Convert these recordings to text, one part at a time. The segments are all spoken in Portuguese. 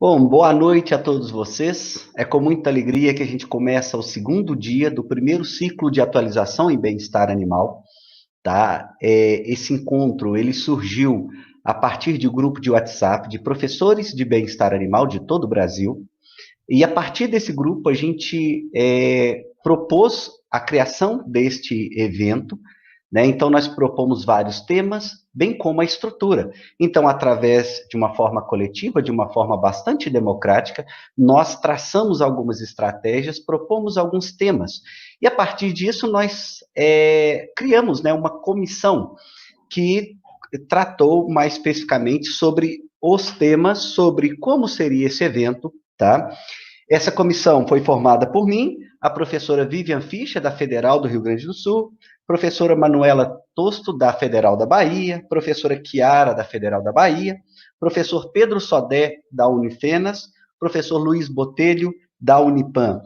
Bom, boa noite a todos vocês. É com muita alegria que a gente começa o segundo dia do primeiro ciclo de atualização em bem-estar animal, tá? Esse encontro, ele surgiu a partir de um grupo de WhatsApp de professores de bem-estar animal de todo o Brasil, e a partir desse grupo a gente propôs a criação deste evento, né? Então, nós propomos vários temas, bem como a estrutura. Então, através de uma forma coletiva, de uma forma bastante democrática, nós traçamos algumas estratégias, propomos alguns temas. E, a partir disso, nós criamos, né, uma comissão que tratou mais especificamente sobre os temas, sobre como seria esse evento, tá? Essa comissão foi formada por mim, a professora Vivian Fischer, da Federal do Rio Grande do Sul, professora Manuela Tosto, da Federal da Bahia, professora Chiara, da Federal da Bahia, professor Pedro Sodé, da Unifenas, professor Luiz Botelho, da Unipam.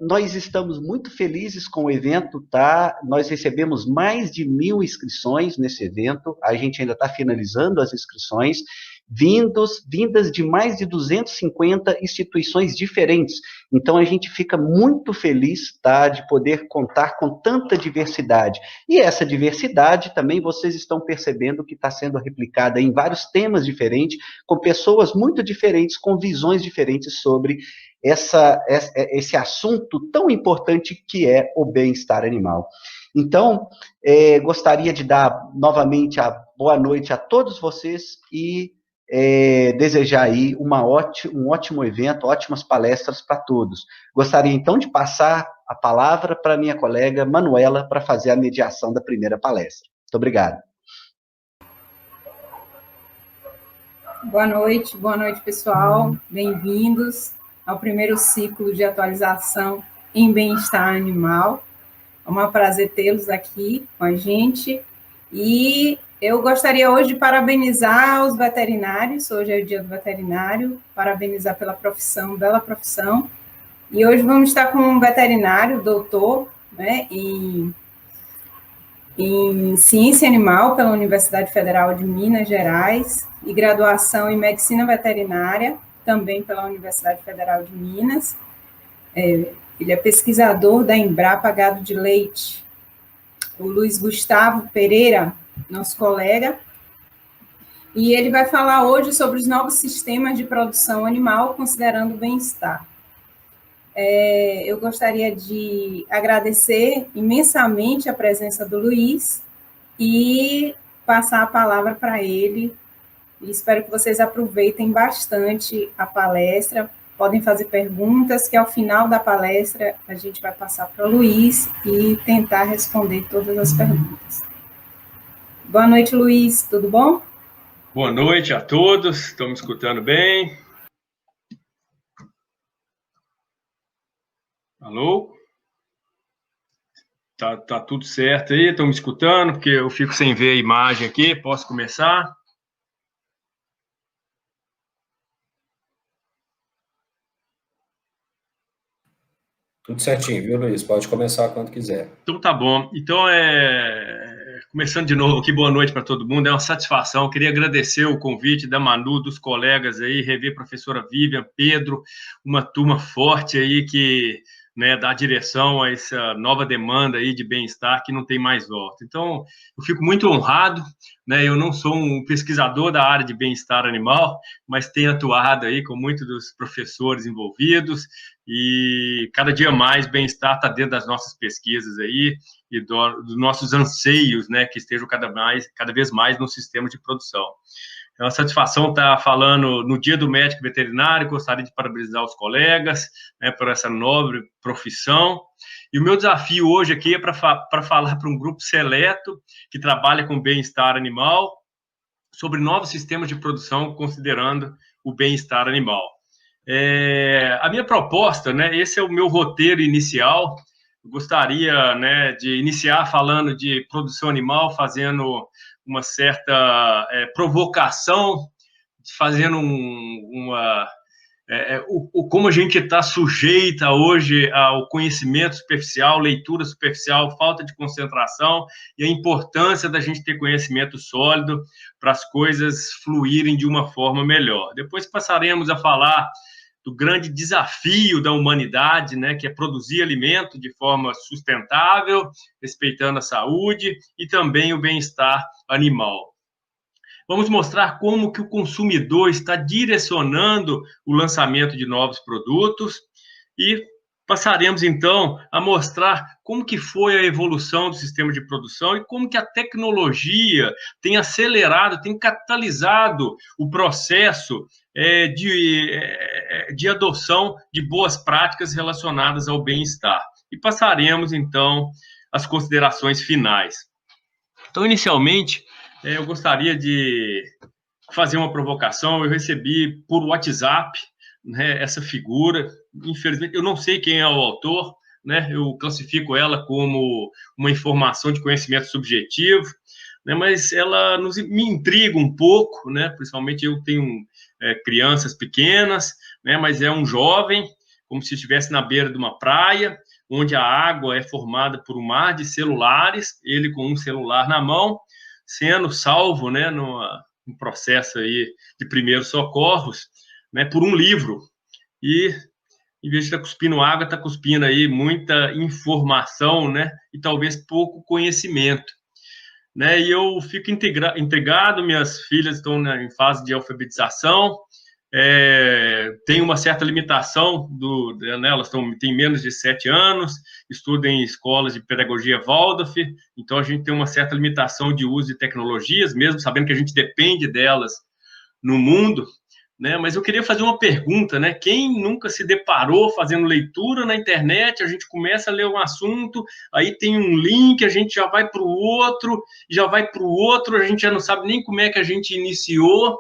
Nós estamos muito felizes com o evento, tá? Nós recebemos mais de 1.000 inscrições nesse evento, a gente ainda está finalizando as inscrições, vindas de mais de 250 instituições diferentes. Então, a gente fica muito feliz, tá, de poder contar com tanta diversidade. E essa diversidade também vocês estão percebendo que está sendo replicada em vários temas diferentes, com pessoas muito diferentes, com visões diferentes sobre esse assunto tão importante que é o bem-estar animal. Então, gostaria de dar novamente a boa noite a todos vocês e desejar aí um ótimo evento, ótimas palestras para todos. Gostaria então de passar a palavra para minha colega Manuela para fazer a mediação da primeira palestra. Muito obrigado. Boa noite pessoal, bem-vindos ao primeiro ciclo de atualização em bem-estar animal. É um prazer tê-los aqui com a gente e eu gostaria hoje de parabenizar os veterinários, hoje é o dia do veterinário, parabenizar pela profissão, bela profissão, e hoje vamos estar com um veterinário, doutor, né, em Ciência Animal pela Universidade Federal de Minas Gerais e graduação em Medicina Veterinária, também pela Universidade Federal de Minas. Ele é pesquisador da Embrapa Gado de Leite. O Luiz Gustavo Pereira, nosso colega, e ele vai falar hoje sobre os novos sistemas de produção animal, considerando o bem-estar. Eu gostaria de agradecer imensamente a presença do Luiz e passar a palavra para ele. E espero que vocês aproveitem bastante a palestra. Podem fazer perguntas, que ao final da palestra a gente vai passar para o Luiz e tentar responder todas as perguntas. Boa noite, Luiz. Tudo bom? Boa noite a todos. Estão me escutando bem? Alô? Tá tudo certo aí? Estão me escutando? Porque eu fico sem ver a imagem aqui. Posso começar? Tudo certinho, viu, Luiz? Pode começar quando quiser. Então tá bom. Então, começando de novo aqui, boa noite para todo mundo. É uma satisfação. Queria agradecer o convite da Manu, dos colegas aí, rever a professora Vivian, Pedro, uma turma forte aí que, né, dá direção a essa nova demanda aí de bem-estar que não tem mais volta. Então, eu fico muito honrado, né? Eu não sou um pesquisador da área de bem-estar animal, mas tenho atuado aí com muitos dos professores envolvidos e cada dia mais bem-estar está dentro das nossas pesquisas aí e dos nossos anseios, né, que estejam cada vez mais no sistema de produção. É uma satisfação estar falando no Dia do Médico Veterinário. Gostaria de parabenizar os colegas, né, por essa nobre profissão. E o meu desafio hoje aqui é para falar para um grupo seleto que trabalha com bem-estar animal sobre novos sistemas de produção considerando o bem-estar animal. A minha proposta, né, esse é o meu roteiro inicial. Eu gostaria, né, de iniciar falando de produção animal, fazendo uma certa provocação, fazendo como a gente está sujeita hoje ao conhecimento superficial, leitura superficial, falta de concentração e a importância da gente ter conhecimento sólido para as coisas fluírem de uma forma melhor. Depois passaremos a falar do grande desafio da humanidade, né, que é produzir alimento de forma sustentável, respeitando a saúde e também o bem-estar animal. Vamos mostrar como que o consumidor está direcionando o lançamento de novos produtos e passaremos, então, a mostrar como que foi a evolução do sistema de produção e como que a tecnologia tem acelerado, tem catalisado o processo de adoção de boas práticas relacionadas ao bem-estar. E passaremos, então, às considerações finais. Então, inicialmente, eu gostaria de fazer uma provocação. Eu recebi por WhatsApp, né, essa figura. Infelizmente, eu não sei quem é o autor, né, eu classifico ela como uma informação de conhecimento subjetivo, né, mas ela me intriga um pouco, né, principalmente eu tenho crianças pequenas, né, mas é um jovem, como se estivesse na beira de uma praia, onde a água é formada por um mar de celulares, ele com um celular na mão, sendo salvo, né, num processo aí de primeiros socorros, né, por um livro. E, em vez de estar cuspindo água, está cuspindo aí muita informação, né, e talvez pouco conhecimento. Né, e eu fico intrigado, minhas filhas estão em fase de alfabetização, tem uma certa limitação, né, elas têm menos de 7 anos, estudam em escolas de pedagogia Waldorf, então a gente tem uma certa limitação de uso de tecnologias, mesmo sabendo que a gente depende delas no mundo, né? Mas eu queria fazer uma pergunta, né? Quem nunca se deparou fazendo leitura na internet, a gente começa a ler um assunto, aí tem um link, a gente já vai para o outro, a gente já não sabe nem como é que a gente iniciou.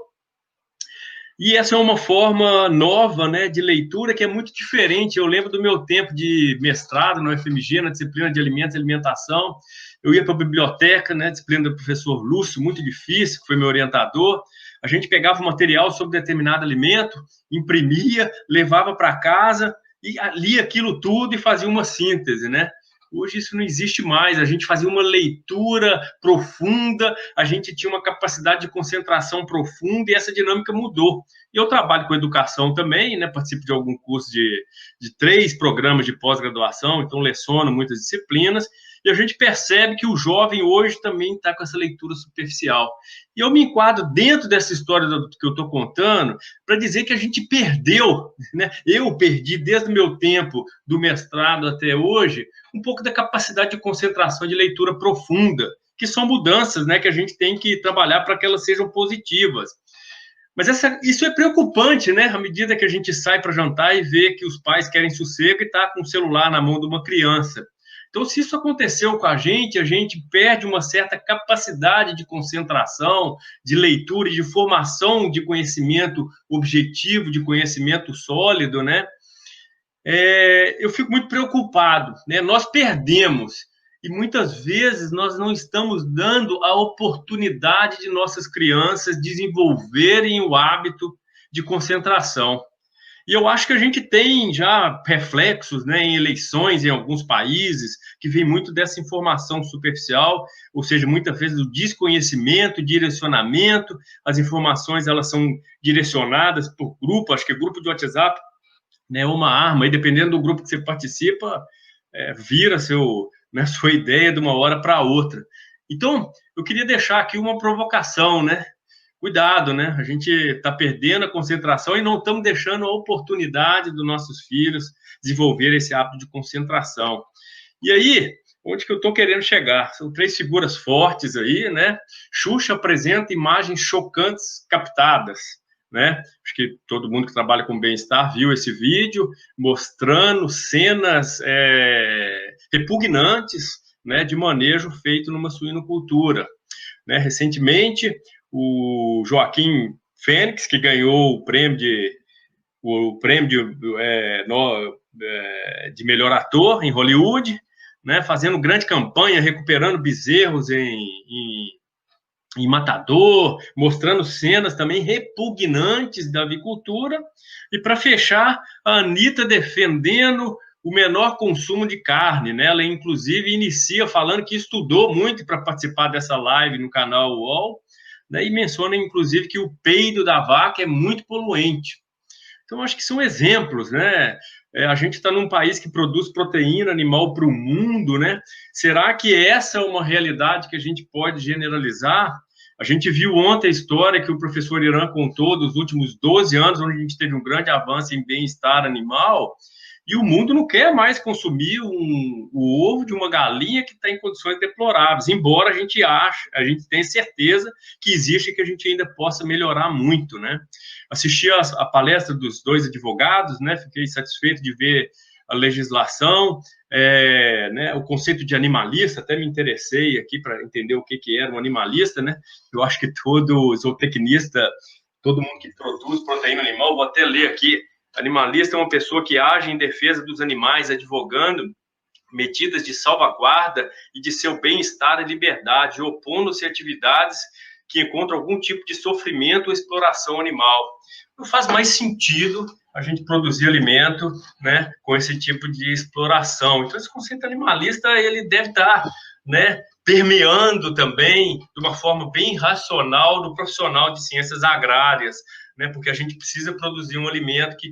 E essa é uma forma nova, né, de leitura que é muito diferente. Eu lembro do meu tempo de mestrado na UFMG, na disciplina de alimentos e alimentação. Eu ia para a biblioteca, né, disciplina do professor Lúcio, muito difícil, que foi meu orientador. A gente pegava um material sobre determinado alimento, imprimia, levava para casa e lia aquilo tudo e fazia uma síntese, né? Hoje isso não existe mais, a gente fazia uma leitura profunda, a gente tinha uma capacidade de concentração profunda e essa dinâmica mudou. E eu trabalho com educação também, né? Participo de algum curso de 3 programas de pós-graduação, então leciono muitas disciplinas, e a gente percebe que o jovem hoje também está com essa leitura superficial. E eu me enquadro dentro dessa história que eu estou contando para dizer que a gente perdeu, né? Eu perdi desde o meu tempo do mestrado até hoje, um pouco da capacidade de concentração de leitura profunda, que são mudanças, né, que a gente tem que trabalhar para que elas sejam positivas. Mas isso é preocupante, né, à medida que a gente sai para jantar e vê que os pais querem sossego e está com o celular na mão de uma criança. Então, se isso aconteceu com a gente perde uma certa capacidade de concentração, de leitura e de formação de conhecimento objetivo, de conhecimento sólido, né? Eu fico muito preocupado, né? Nós perdemos e muitas vezes nós não estamos dando a oportunidade de nossas crianças desenvolverem o hábito de concentração. E eu acho que a gente tem já reflexos, né, em eleições em alguns países, que vem muito dessa informação superficial, ou seja, muitas vezes o desconhecimento, direcionamento, as informações elas são direcionadas por grupo, acho que é grupo de WhatsApp, né, uma arma, e dependendo do grupo que você participa, vira sua ideia de uma hora para outra. Então, eu queria deixar aqui uma provocação, né? Cuidado, né? A gente está perdendo a concentração e não estamos deixando a oportunidade dos nossos filhos desenvolver esse hábito de concentração. E aí, onde que eu estou querendo chegar? São 3 figuras fortes aí, né? Xuxa apresenta imagens chocantes captadas, né? Acho que todo mundo que trabalha com bem-estar viu esse vídeo mostrando cenas repugnantes, né, de manejo feito numa suinocultura, né? Recentemente, o Joaquim Fênix, que ganhou o prêmio de melhor ator em Hollywood, né, fazendo grande campanha, recuperando bezerros em em Matador, mostrando cenas também repugnantes da avicultura. E para fechar, a Anitta defendendo o menor consumo de carne, né? Ela, inclusive, inicia falando que estudou muito para participar dessa live no canal UOL, né? E menciona, inclusive, que o peido da vaca é muito poluente. Então, acho que são exemplos, né? A gente está num país que produz proteína animal para o mundo, né? Será que essa é uma realidade que a gente pode generalizar? A gente viu ontem a história que o professor Irã contou dos últimos 12 anos, onde a gente teve um grande avanço em bem-estar animal, e o mundo não quer mais consumir o ovo de uma galinha que está em condições deploráveis, embora a gente tenha certeza que existe, que a gente ainda possa melhorar muito, né? Assisti a palestra dos dois advogados, né? Fiquei satisfeito de ver a legislação, né? O conceito de animalista, até me interessei aqui para entender o que era um animalista, né? Eu acho que todo zootecnista, todo mundo que produz proteína animal, vou até ler aqui, animalista é uma pessoa que age em defesa dos animais, advogando medidas de salvaguarda e de seu bem-estar e liberdade, opondo-se a atividades que encontram algum tipo de sofrimento ou exploração animal. Não faz mais sentido a gente produzir alimento, né, com esse tipo de exploração. Então, esse conceito animalista, ele deve estar, né, permeando também, de uma forma bem racional, do profissional de ciências agrárias, né, porque a gente precisa produzir um alimento que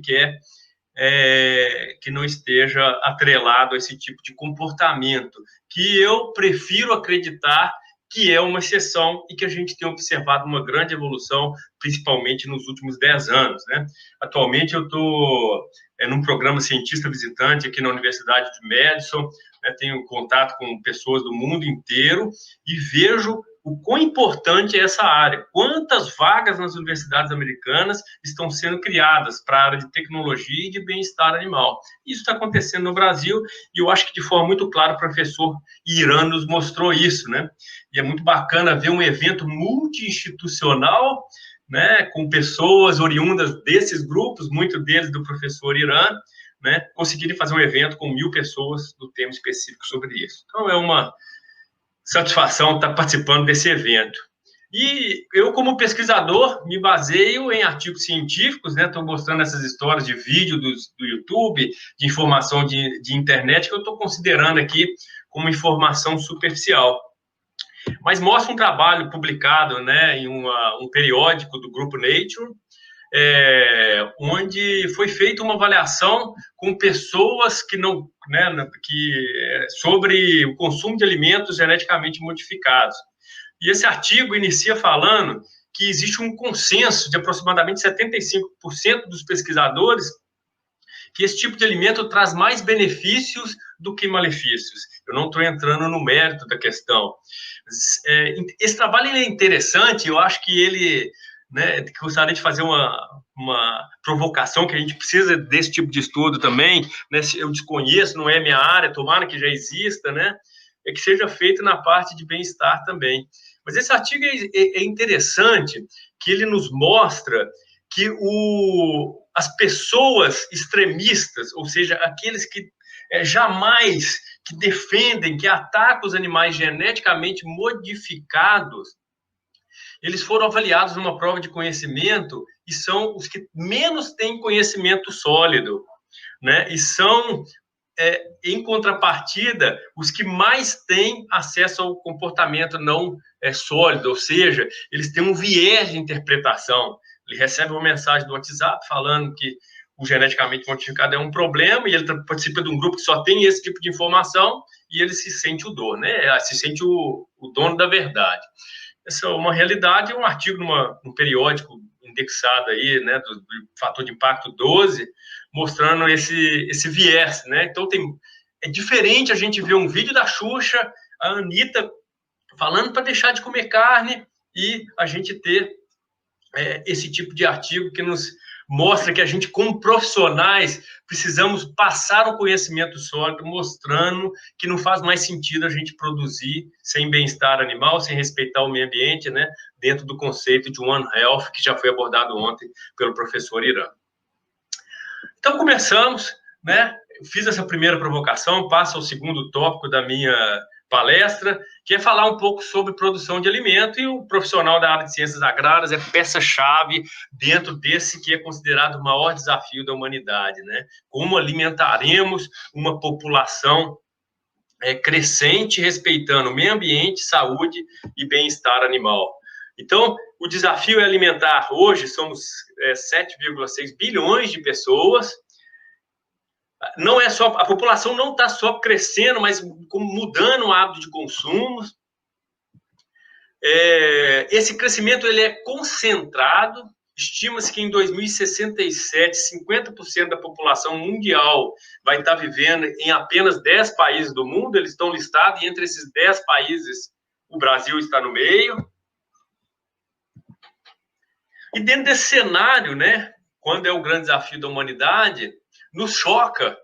não esteja atrelado a esse tipo de comportamento, que eu prefiro acreditar que é uma exceção e que a gente tem observado uma grande evolução, principalmente nos últimos 10 anos, né? Atualmente eu estou num programa cientista visitante aqui na Universidade de Madison, né? Tenho contato com pessoas do mundo inteiro e vejo o quão importante é essa área. Quantas vagas nas universidades americanas estão sendo criadas para a área de tecnologia e de bem-estar animal. Isso está acontecendo no Brasil e eu acho que de forma muito clara o professor Irã nos mostrou isso, né? E é muito bacana ver um evento multi-institucional, né, com pessoas oriundas desses grupos, muitos deles do professor Irã, né, conseguirem fazer um evento com 1.000 pessoas do tema específico sobre isso. Então, é uma satisfação estar participando desse evento. E eu, como pesquisador, me baseio em artigos científicos, né? Estou mostrando essas histórias de vídeo do YouTube, de informação de internet, que eu estou considerando aqui como informação superficial. Mas mostra um trabalho publicado, né, em um periódico do grupo Nature, onde foi feita uma avaliação com pessoas que não, né, sobre o consumo de alimentos geneticamente modificados. E esse artigo inicia falando que existe um consenso de aproximadamente 75% dos pesquisadores que esse tipo de alimento traz mais benefícios do que malefícios. Eu não estou entrando no mérito da questão. Esse trabalho é interessante, eu acho que ele, né, gostaria de fazer uma provocação, que a gente precisa desse tipo de estudo também, né, eu desconheço, não é minha área, tomara que já exista, né, que seja feito na parte de bem-estar também. Mas esse artigo é interessante, que ele nos mostra que as pessoas extremistas, ou seja, aqueles que jamais que defendem, que atacam os animais geneticamente modificados, eles foram avaliados numa prova de conhecimento e são os que menos têm conhecimento sólido, né? E são, em contrapartida, os que mais têm acesso ao comportamento não sólido, ou seja, eles têm um viés de interpretação. Ele recebe uma mensagem do WhatsApp falando que o geneticamente modificado é um problema, e ele participa de um grupo que só tem esse tipo de informação, e ele se sente o dono, né? Se sente o dono da verdade. Essa é uma realidade, um artigo num periódico indexado aí, né, do fator de impacto 12, mostrando esse viés, né? Então, é diferente a gente ver um vídeo da Xuxa, a Anitta falando para deixar de comer carne, e a gente ter esse tipo de artigo que nos mostra que a gente, como profissionais, precisamos passar o conhecimento sólido, mostrando que não faz mais sentido a gente produzir sem bem-estar animal, sem respeitar o meio ambiente, né, dentro do conceito de One Health, que já foi abordado ontem pelo professor Irã. Então, começamos, né? Fiz essa primeira provocação, passo ao segundo tópico da minha palestra, que é falar um pouco sobre produção de alimento, e o profissional da área de ciências agrárias é peça-chave dentro desse que é considerado o maior desafio da humanidade, né? Como alimentaremos uma população crescente, respeitando o meio ambiente, saúde e bem-estar animal. Então, o desafio é alimentar. Hoje somos 7,6 bilhões de pessoas. Não é só, a população não está só crescendo, mas mudando o hábito de consumo. Esse crescimento ele é concentrado. Estima-se que em 2067, 50% da população mundial vai estar vivendo em apenas 10 países do mundo. Eles estão listados, e entre esses 10 países, o Brasil está no meio. E dentro desse cenário, né, quando é o grande desafio da humanidade, nos choca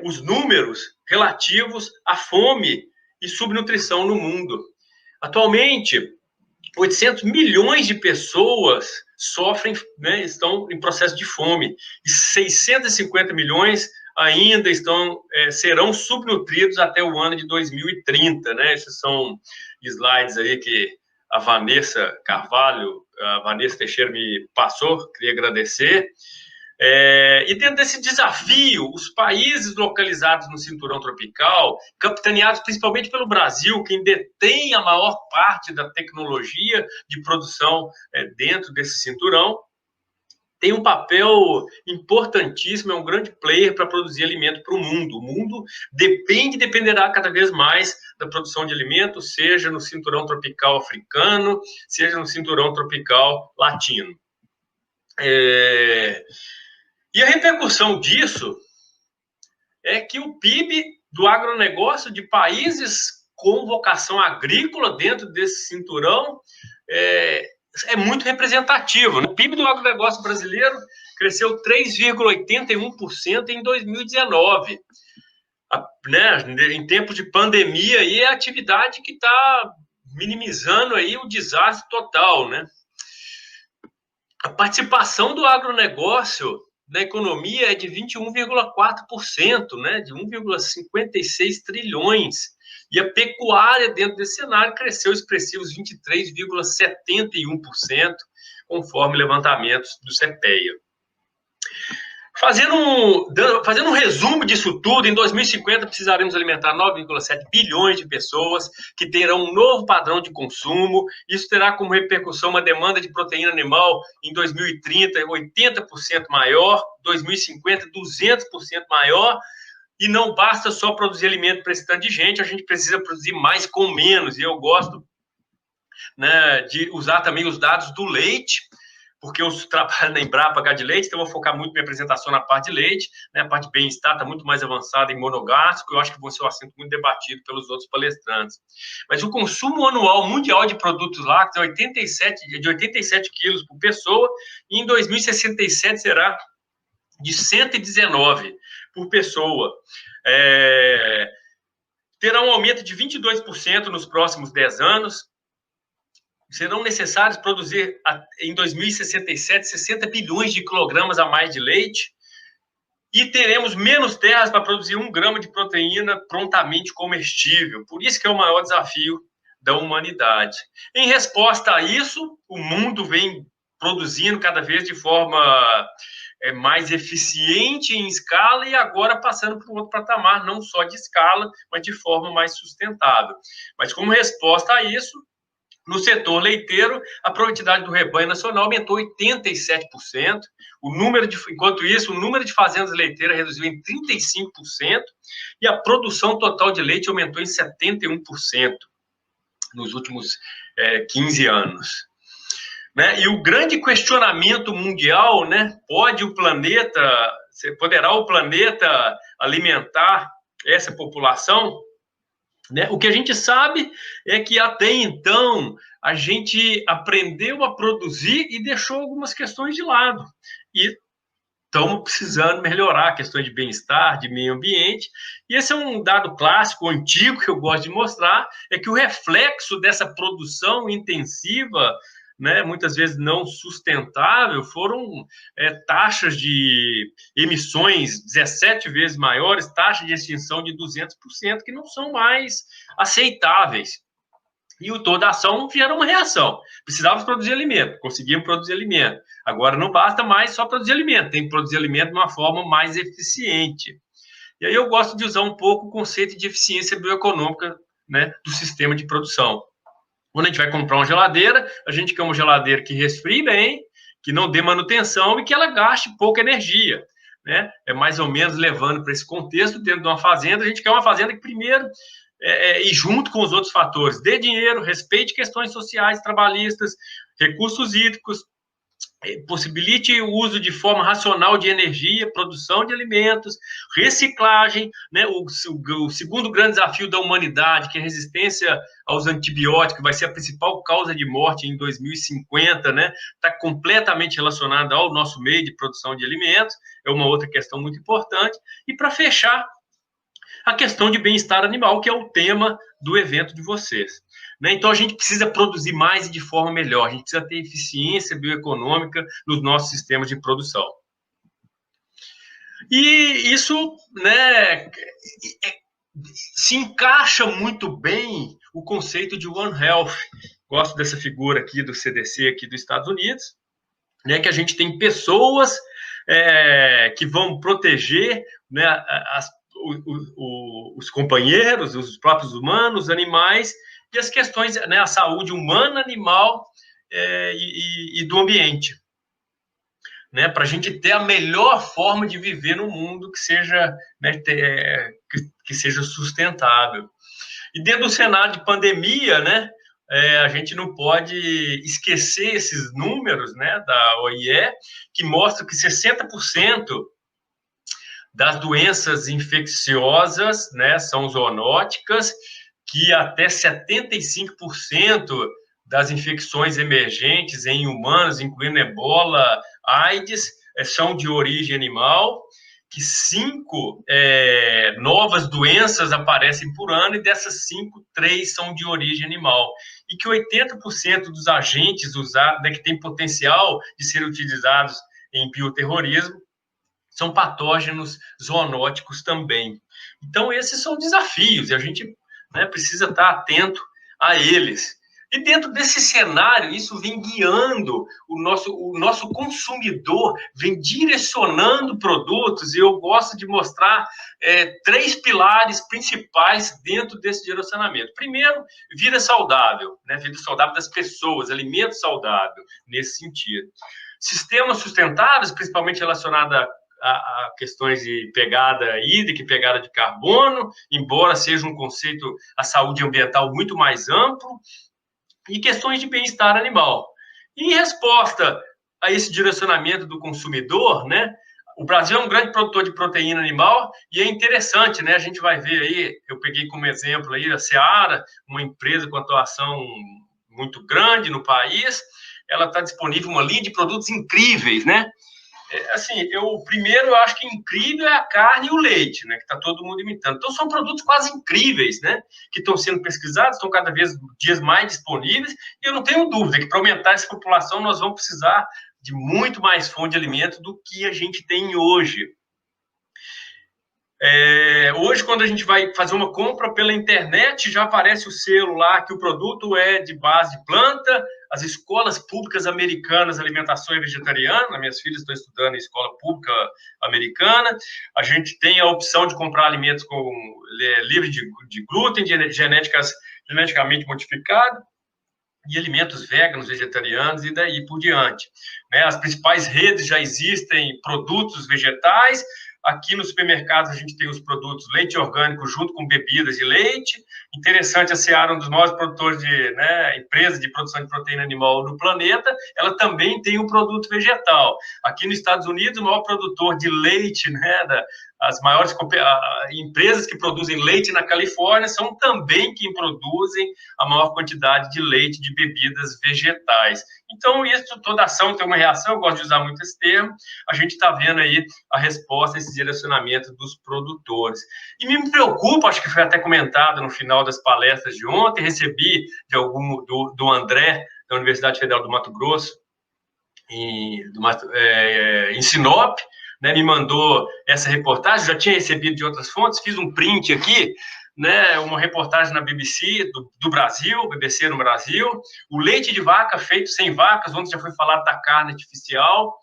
os números relativos à fome e subnutrição no mundo. Atualmente, 800 milhões de pessoas sofrem, né, estão em processo de fome, e 650 milhões ainda serão subnutridos até o ano de 2030, né? Esses são slides aí que a Vanessa Carvalho, a Vanessa Teixeira me passou, queria agradecer. E dentro desse desafio, os países localizados no cinturão tropical, capitaneados principalmente pelo Brasil, quem detém a maior parte da tecnologia de produção dentro desse cinturão, tem um papel importantíssimo, é um grande player para produzir alimento para o mundo. O mundo dependerá cada vez mais da produção de alimentos, seja no cinturão tropical africano, seja no cinturão tropical latino. E a repercussão disso é que o PIB do agronegócio de países com vocação agrícola dentro desse cinturão é muito representativo, né? O PIB do agronegócio brasileiro cresceu 3,81% em 2019. Né? Em tempos de pandemia, e é a atividade que está minimizando aí o desastre total, né? A participação do agronegócio na economia é de 21,4%, né? De 1,56 trilhões. E a pecuária, dentro desse cenário, cresceu expressivos 23,71%, conforme levantamentos do CPEA. Fazendo um resumo disso tudo, em 2050 precisaremos alimentar 9,7 bilhões de pessoas que terão um novo padrão de consumo. Isso terá como repercussão uma demanda de proteína animal em 2030 80% maior, 2050 200% maior. E não basta só produzir alimento para esse tanto de gente, a gente precisa produzir mais com menos. E eu gosto, né, de usar também os dados do leite, porque eu trabalho na Embrapa H de Leite, então eu vou focar muito minha apresentação na parte de leite, né? A parte de bem-estar está muito mais avançada em monogástrico, eu acho que vai ser um assunto muito debatido pelos outros palestrantes. Mas o consumo anual mundial de produtos lácteos é de 87 quilos por pessoa, e em 2067 será de 119 por pessoa. Terá um aumento de 22% nos próximos 10 anos. Serão necessários produzir, em 2067, 60 bilhões de quilogramas a mais de leite, e teremos menos terras para produzir 1 grama de proteína prontamente comestível. Por isso que é o maior desafio da humanidade. Em resposta a isso, o mundo vem produzindo cada vez de forma mais eficiente em escala, e agora passando para um outro patamar, não só de escala, mas de forma mais sustentável. Mas como resposta a isso, no setor leiteiro, a produtividade do rebanho nacional aumentou 87%. Enquanto isso, o número de fazendas leiteiras reduziu em 35%, e a produção total de leite aumentou em 71% nos últimos 15 anos. Né? E o grande questionamento mundial, né? Poderá o planeta alimentar essa população? Né? O que a gente sabe é que até então a gente aprendeu a produzir e deixou algumas questões de lado. E estamos precisando melhorar questões de bem-estar, de meio ambiente. E esse é um dado clássico, antigo, que eu gosto de mostrar, é que o reflexo dessa produção intensiva, né, muitas vezes não sustentável, foram taxas de emissões 17 vezes maiores, taxa de extinção de 200%, que não são mais aceitáveis. E toda a ação gera uma reação. Precisávamos produzir alimento, conseguimos produzir alimento. Agora não basta mais só produzir alimento, tem que produzir alimento de uma forma mais eficiente. E aí eu gosto de usar um pouco o conceito de eficiência bioeconômica, né, do sistema de produção. Quando a gente vai comprar uma geladeira, a gente quer uma geladeira que resfrie bem, que não dê manutenção e que ela gaste pouca energia, né? É mais ou menos levando para esse contexto, dentro de uma fazenda, a gente quer uma fazenda que primeiro, e junto com os outros fatores, dê dinheiro, respeite questões sociais, trabalhistas, recursos hídricos, possibilite o uso de forma racional de energia, produção de alimentos, reciclagem, né? O segundo grande desafio da humanidade, que é a resistência aos antibióticos, vai ser a principal causa de morte em 2050, né? Está completamente relacionada ao nosso meio de produção de alimentos, é uma outra questão muito importante. E para fechar, a questão de bem-estar animal, que é o tema do evento de vocês. Né? Então, a gente precisa produzir mais e de forma melhor, a gente precisa ter eficiência bioeconômica nos nossos sistemas de produção. E isso, né, se encaixa muito bem o conceito de One Health. Gosto dessa figura aqui do CDC aqui dos Estados Unidos, né, que a gente tem pessoas que vão proteger, né, os companheiros, os próprios humanos, os animais, e as questões, né, a saúde humana, animal e do ambiente, né, para a gente ter a melhor forma de viver no mundo que seja, né, que seja sustentável. E dentro do cenário de pandemia, né, a gente não pode esquecer esses números, né, da OIE, que mostram que 60% das doenças infecciosas, né, são zoonóticas, que até 75% das infecções emergentes em humanos, incluindo ebola, AIDS, são de origem animal, que 5 novas doenças aparecem por ano, e dessas 5, 3 são de origem animal. E que 80% dos agentes usados, né, que tem potencial de ser utilizados em bioterrorismo, são patógenos zoonóticos também. Então, esses são desafios, e a gente, né, precisa estar atento a eles. E dentro desse cenário, isso vem guiando o nosso consumidor, vem direcionando produtos, e eu gosto de mostrar 3 pilares principais dentro desse direcionamento. Primeiro, vida saudável, né? Vida saudável das pessoas, alimento saudável, nesse sentido. Sistemas sustentáveis, principalmente relacionados a questões de pegada hídrica e pegada de carbono, embora seja um conceito, a saúde ambiental muito mais amplo, e questões de bem-estar animal. E em resposta a esse direcionamento do consumidor, né, o Brasil é um grande produtor de proteína animal, e é interessante, né, a gente vai ver aí, eu peguei como exemplo aí a Seara, uma empresa com atuação muito grande no país, ela está disponível uma linha de produtos incríveis, né? Assim, primeiro, eu acho que incrível é a carne e o leite, né, que está todo mundo imitando. Então, são produtos quase incríveis, né, que estão sendo pesquisados, estão cada vez dias mais disponíveis, e eu não tenho dúvida que para aumentar essa população nós vamos precisar de muito mais fonte de alimento do que a gente tem hoje. Hoje, quando a gente vai fazer uma compra pela internet, já aparece o selo lá que o produto é de base de planta. As escolas públicas americanas, alimentação é vegetariana, minhas filhas estão estudando em escola pública americana, a gente tem a opção de comprar alimentos livre de glúten, geneticamente modificado, e alimentos veganos, vegetarianos, e daí por diante. Né? As principais redes já existem produtos vegetais. Aqui nos supermercados a gente tem os produtos leite orgânico junto com bebidas de leite. Interessante, a Seara, um dos maiores produtores empresa de produção de proteína animal no planeta, ela também tem um produto vegetal. Aqui nos Estados Unidos, o maior produtor de leite, né, as maiores empresas que produzem leite na Califórnia são também quem produzem a maior quantidade de leite de bebidas vegetais. Então, isso, toda ação tem uma reação, eu gosto de usar muito esse termo, a gente está vendo aí a resposta a esse direcionamento dos produtores. E me preocupa, acho que foi até comentado no final das palestras de ontem, recebi do André, da Universidade Federal do Mato Grosso, em Sinop, né, me mandou essa reportagem, já tinha recebido de outras fontes, fiz um print aqui, né, uma reportagem na BBC do Brasil, BBC no Brasil, o leite de vaca feito sem vacas, onde já foi falado da carne artificial.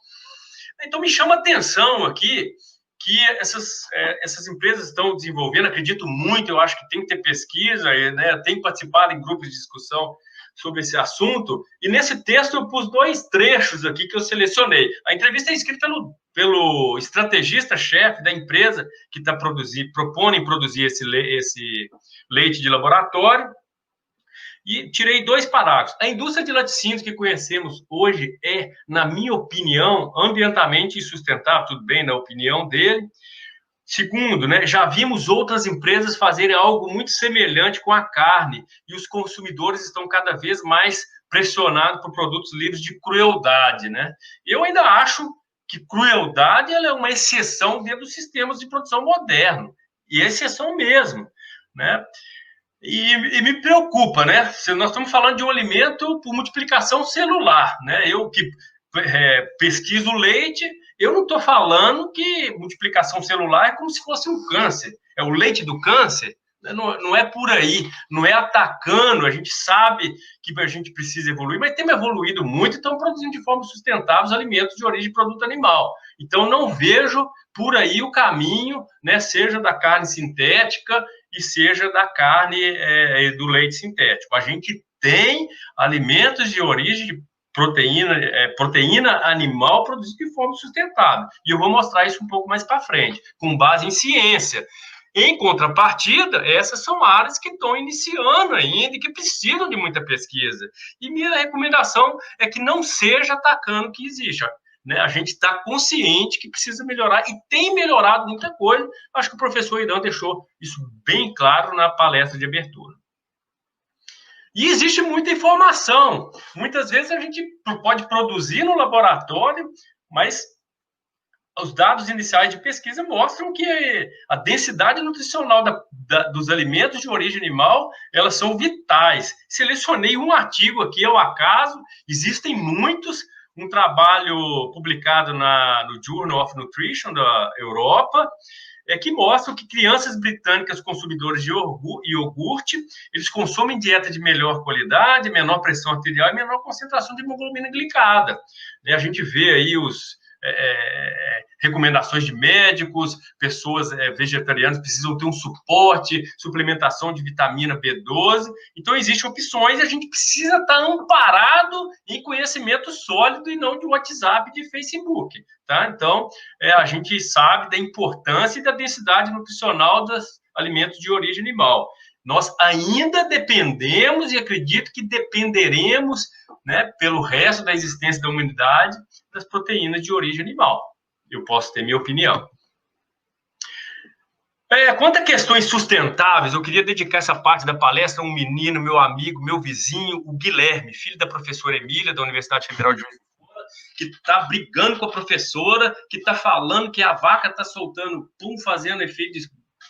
Então, me chama a atenção aqui que essas empresas estão desenvolvendo, acredito muito, eu acho que tem que ter pesquisa, né, tem participado em grupos de discussão sobre esse assunto, e nesse texto eu pus 2 trechos aqui que eu selecionei. A entrevista é escrita pelo estrategista-chefe da empresa que está propõe produzir esse leite de laboratório, e tirei 2 parágrafos. A indústria de laticínios que conhecemos hoje é, na minha opinião, ambientalmente insustentável, tudo bem, na opinião dele. Segundo, né, já vimos outras empresas fazerem algo muito semelhante com a carne, e os consumidores estão cada vez mais pressionados por produtos livres de crueldade, né? Eu ainda acho que crueldade ela é uma exceção dentro dos sistemas de produção moderno, e é exceção mesmo, né? E me preocupa, né? Nós estamos falando de um alimento por multiplicação celular, né? Eu que pesquiso leite, eu não estou falando que multiplicação celular é como se fosse um câncer, é o leite do câncer, né? Não é por aí, não é atacando, a gente sabe que a gente precisa evoluir, mas temos evoluído muito e estamos produzindo de forma sustentável os alimentos de origem de produto animal. Então, não vejo por aí o caminho, né, seja da carne sintética e seja da carne do leite sintético. A gente tem alimentos de origem de proteína animal produzida de forma sustentável. E eu vou mostrar isso um pouco mais para frente, com base em ciência. Em contrapartida, essas são áreas que estão iniciando ainda e que precisam de muita pesquisa. E minha recomendação é que não seja atacando o que existe. Né? A gente está consciente que precisa melhorar e tem melhorado muita coisa. Acho que o professor Irã deixou isso bem claro na palestra de abertura. E existe muita informação. Muitas vezes a gente pode produzir no laboratório, mas os dados iniciais de pesquisa mostram que a densidade nutricional dos alimentos de origem animal, elas são vitais. Selecionei um artigo aqui ao acaso, existem muitos, um trabalho publicado no Journal of Nutrition da Europa, que mostra que crianças britânicas consumidores de iogurte, eles consomem dieta de melhor qualidade, menor pressão arterial e menor concentração de hemoglobina glicada. A gente vê aí recomendações de médicos, pessoas vegetarianas precisam ter um suporte, suplementação de vitamina B12. Então, existem opções e a gente precisa estar amparado em conhecimento sólido e não de WhatsApp e de Facebook. Tá? Então, a gente sabe da importância e da densidade nutricional dos alimentos de origem animal. Nós ainda dependemos, e acredito que dependeremos, né, pelo resto da existência da humanidade, das proteínas de origem animal. Eu posso ter minha opinião. Quanto a questões sustentáveis, eu queria dedicar essa parte da palestra a um menino, meu amigo, meu vizinho, o Guilherme, filho da professora Emília, da Universidade Federal de Juiz de Fora, que está brigando com a professora, que está falando que a vaca está soltando pum, fazendo efeito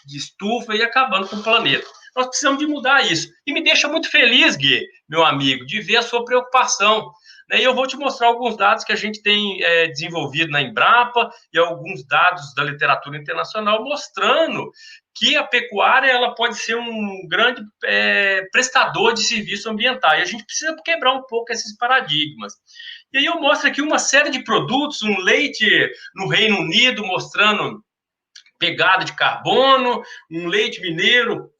de estufa e acabando com o planeta. Nós precisamos de mudar isso. E me deixa muito feliz, Gui, meu amigo, de ver a sua preocupação. E eu vou te mostrar alguns dados que a gente tem desenvolvido na Embrapa e alguns dados da literatura internacional mostrando que a pecuária ela pode ser um grande prestador de serviço ambiental. E a gente precisa quebrar um pouco esses paradigmas. E aí eu mostro aqui uma série de produtos, um leite no Reino Unido mostrando pegada de carbono, um leite mineiro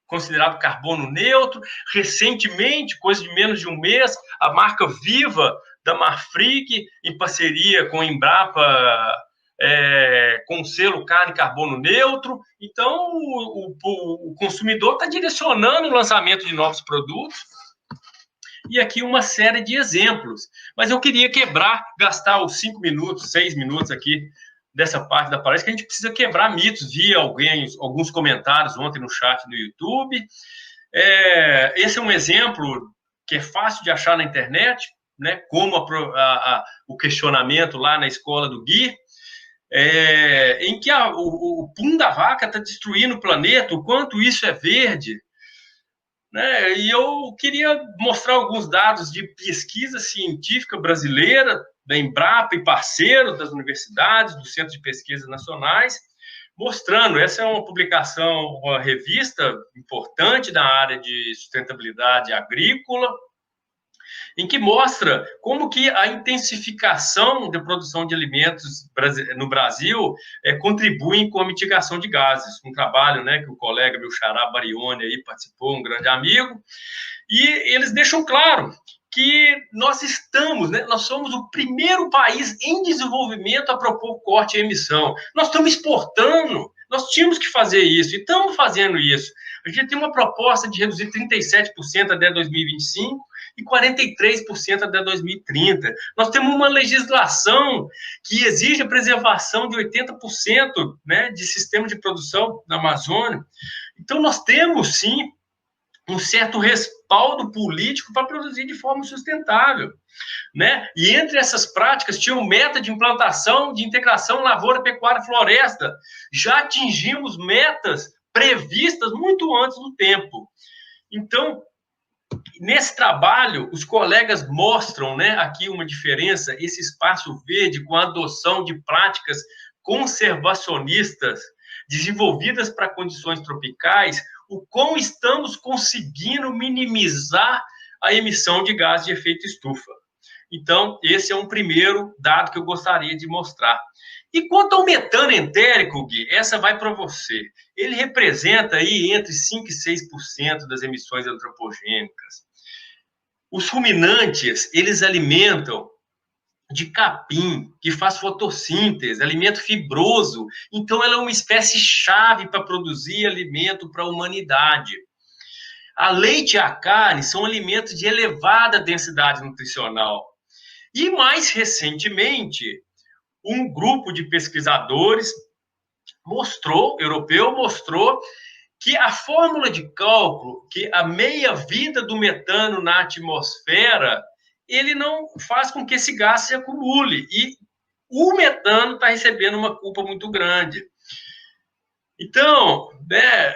considerado carbono neutro. Recentemente, coisa de menos de um mês, a marca Viva da Marfrig, em parceria com a Embrapa, com o selo carne carbono neutro. Então, o consumidor está direcionando o lançamento de novos produtos. E aqui uma série de exemplos. Mas eu queria gastar os 5 minutos, 6 minutos aqui, dessa parte da palestra, que a gente precisa quebrar mitos. Vi alguns comentários ontem no chat do YouTube. Esse é um exemplo que é fácil de achar na internet, né, como o questionamento lá na escola do Gui, em que o pum da vaca está destruindo o planeta, o quanto isso é verde. né? E eu queria mostrar alguns dados de pesquisa científica brasileira, da Embrapa e parceiro das universidades, do Centro de Pesquisas Nacionais, mostrando, essa é uma publicação, uma revista importante da área de sustentabilidade agrícola, em que mostra como que a intensificação da produção de alimentos no Brasil contribui com a mitigação de gases. Um trabalho, né, que o colega, meu xará Barione, aí participou, um grande amigo, e eles deixam claro que nós estamos, né, nós somos o primeiro país em desenvolvimento a propor corte de emissão. Nós estamos exportando, nós tínhamos que fazer isso, e estamos fazendo isso. A gente tem uma proposta de reduzir 37% até 2025, e 43% até 2030. Nós temos uma legislação que exige a preservação de 80%, né, de sistema de produção na Amazônia. Então, nós temos, sim, um certo respaldo político para produzir de forma sustentável, né? E entre essas práticas tinha uma meta de implantação de integração lavoura, pecuária, floresta. Já atingimos metas previstas muito antes do tempo. Então, nesse trabalho, os colegas mostram, né, aqui uma diferença, esse espaço verde com a adoção de práticas conservacionistas desenvolvidas para condições tropicais, o quão estamos conseguindo minimizar a emissão de gás de efeito estufa. Então, esse é um primeiro dado que eu gostaria de mostrar. E quanto ao metano entérico, Gui, essa vai para você. Ele representa aí entre 5% e 6% das emissões antropogênicas. Os ruminantes, eles alimentam de capim, que faz fotossíntese, alimento fibroso. Então, ela é uma espécie-chave para produzir alimento para a humanidade. A leite e a carne são alimentos de elevada densidade nutricional. E, mais recentemente, um grupo de pesquisadores europeu mostrou que a fórmula de cálculo, que a meia-vida do metano na atmosfera, ele não faz com que esse gás se acumule. E o metano está recebendo uma culpa muito grande. Então, né,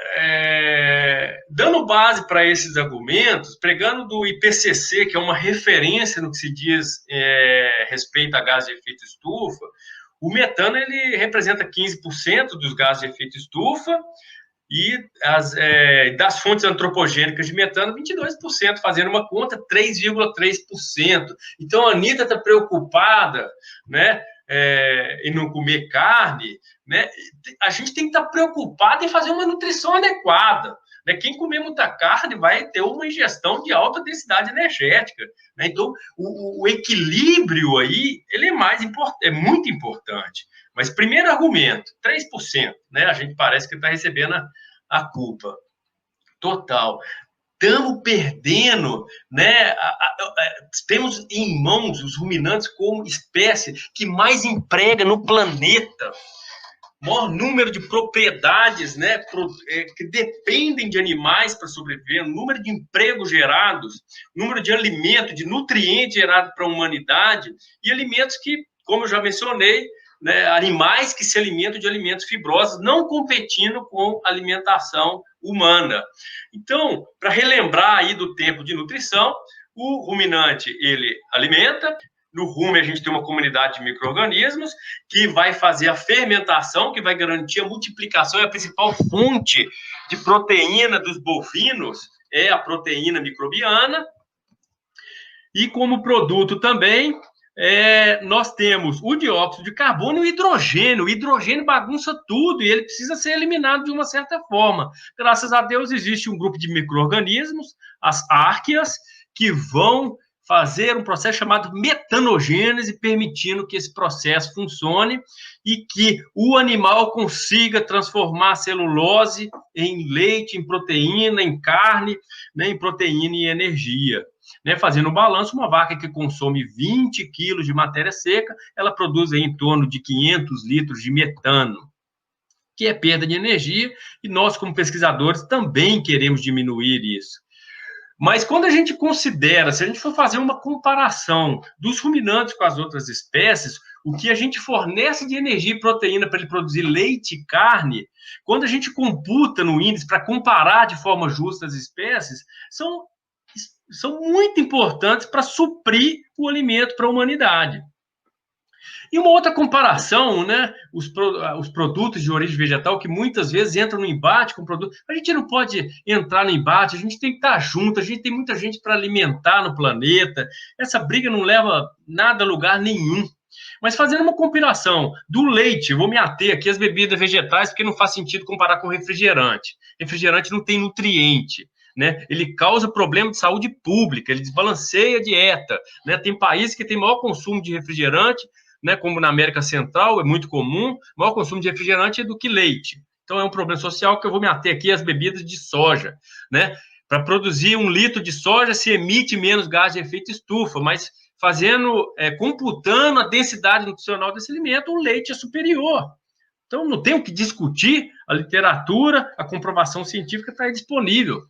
dando base para esses argumentos, pregando do IPCC, que é uma referência no que se diz respeito a gases de efeito estufa, o metano ele representa 15% dos gases de efeito estufa e das fontes antropogênicas de metano, 22%, fazendo uma conta 3,3%. Então, a Anitta está preocupada, né, em não comer carne, né? A gente tem que estar preocupado em fazer uma nutrição adequada. Né? Quem comer muita carne vai ter uma ingestão de alta densidade energética. Né? Então, o equilíbrio aí, ele é muito importante. Mas, primeiro argumento, 3%, né? A gente parece que está recebendo a culpa total. Estamos perdendo, né? Temos em mãos os ruminantes como espécie que mais emprega no planeta. Maior número de propriedades, né, que dependem de animais para sobreviver, número de empregos gerados, número de alimento, de nutrientes gerados para a humanidade, e alimentos que, como eu já mencionei, né, animais que se alimentam de alimentos fibrosos, não competindo com a alimentação humana. Então, para relembrar aí do tempo de nutrição, o ruminante, ele alimenta. No rumen, a gente tem uma comunidade de micro-organismos que vai fazer a fermentação, que vai garantir a multiplicação, e a principal fonte de proteína dos bovinos é a proteína microbiana. E como produto também, nós temos o dióxido de carbono e o hidrogênio. O hidrogênio bagunça tudo e ele precisa ser eliminado de uma certa forma. Graças a Deus, existe um grupo de micro-organismos, as árqueas, que vão fazer um processo chamado metanogênese, permitindo que esse processo funcione e que o animal consiga transformar a celulose em leite, em proteína, em carne, né, em proteína e energia. Né, fazendo um balanço, uma vaca que consome 20 quilos de matéria seca, ela produz aí em torno de 500 litros de metano, que é perda de energia, e nós, como pesquisadores, também queremos diminuir isso. Mas quando a gente considera, se a gente for fazer uma comparação dos ruminantes com as outras espécies, o que a gente fornece de energia e proteína para ele produzir leite e carne, quando a gente computa no índice para comparar de forma justa as espécies, são muito importantes para suprir o alimento para a humanidade. E uma outra comparação, né, os produtos de origem vegetal, que muitas vezes entram no embate com o produto. A gente não pode entrar no embate, a gente tem que estar junto, a gente tem muita gente para alimentar no planeta. Essa briga não leva nada a lugar nenhum. Mas fazendo uma comparação do leite, vou me ater aqui às bebidas vegetais, porque não faz sentido comparar com refrigerante. Refrigerante não tem nutriente. Né? Ele causa problema de saúde pública, ele desbalanceia a dieta. Né? Tem países que têm maior consumo de refrigerante, né, como na América Central, é muito comum, o maior consumo de refrigerante é do que leite. Então, é um problema social que eu vou me ater aqui às bebidas de soja. Né? Para produzir 1 litro de soja, se emite menos gás de efeito estufa, mas computando a densidade nutricional desse alimento, o leite é superior. Então, não tem o que discutir, a literatura, a comprovação científica está aí disponível.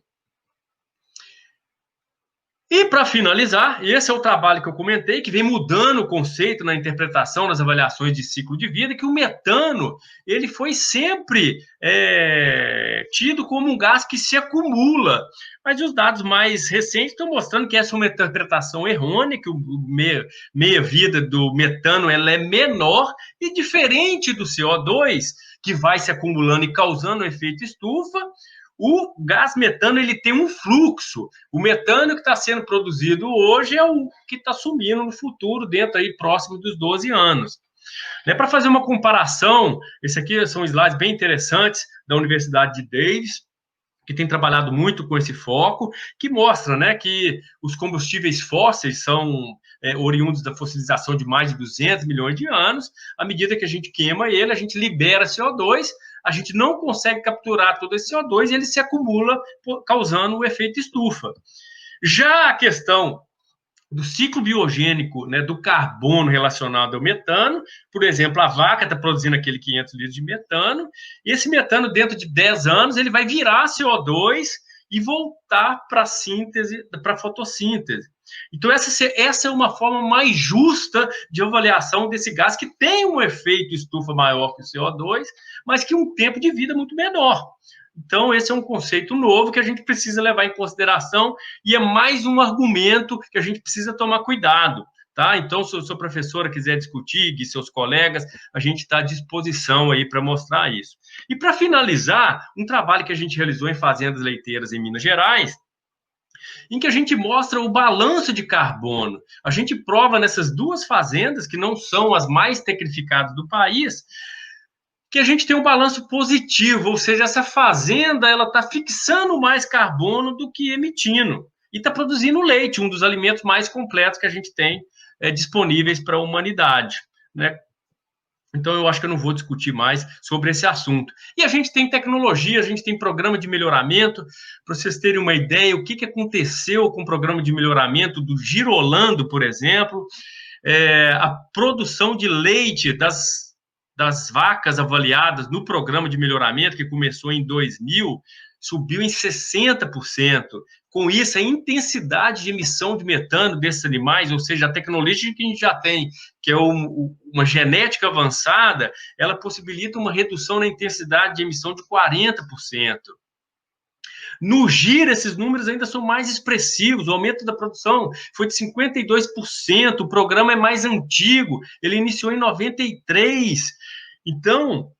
E, para finalizar, esse é o trabalho que eu comentei, que vem mudando o conceito na interpretação das avaliações de ciclo de vida, que o metano ele foi sempre tido como um gás que se acumula. Mas os dados mais recentes estão mostrando que essa é uma interpretação errônea, que a meia-vida do metano ela é menor e diferente do CO2, que vai se acumulando e causando um efeito estufa. O gás metano ele tem um fluxo. O metano que está sendo produzido hoje é o que está sumindo no futuro, dentro aí próximo dos 12 anos. Para fazer uma comparação, esse aqui são slides bem interessantes da Universidade de Davis, que tem trabalhado muito com esse foco, que mostra, né, que os combustíveis fósseis são oriundos da fossilização de mais de 200 milhões de anos. À medida que a gente queima ele, a gente libera CO2, a gente não consegue capturar todo esse CO2 e ele se acumula, causando o efeito estufa. Já a questão do ciclo biogênico, né, do carbono relacionado ao metano, por exemplo, a vaca está produzindo aquele 500 litros de metano, e esse metano, dentro de 10 anos, ele vai virar CO2 e voltar para a síntese, para a fotossíntese. Então, essa é uma forma mais justa de avaliação desse gás, que tem um efeito estufa maior que o CO2, mas que um tempo de vida muito menor. Então, esse é um conceito novo que a gente precisa levar em consideração e é mais um argumento que a gente precisa tomar cuidado. Tá? Então, se a sua professora quiser discutir, e seus colegas, a gente está à disposição aí para mostrar isso. E, para finalizar, um trabalho que a gente realizou em fazendas leiteiras em Minas Gerais, em que a gente mostra o balanço de carbono. A gente prova nessas 2 fazendas, que não são as mais tecnificadas do país, que a gente tem um balanço positivo, ou seja, essa fazenda ela está fixando mais carbono do que emitindo, e está produzindo leite, um dos alimentos mais completos que a gente tem disponíveis para a humanidade. Né? Então, eu acho que eu não vou discutir mais sobre esse assunto. E a gente tem tecnologia, a gente tem programa de melhoramento. Para vocês terem uma ideia, o que aconteceu com o programa de melhoramento do Girolando, por exemplo, a produção de leite das vacas avaliadas no programa de melhoramento, que começou em 2000, subiu em 60%. Com isso, a intensidade de emissão de metano desses animais, ou seja, a tecnologia que a gente já tem, que é uma genética avançada, ela possibilita uma redução na intensidade de emissão de 40%. No giro, esses números ainda são mais expressivos. O aumento da produção foi de 52%. O programa é mais antigo, ele iniciou em 93%. Então,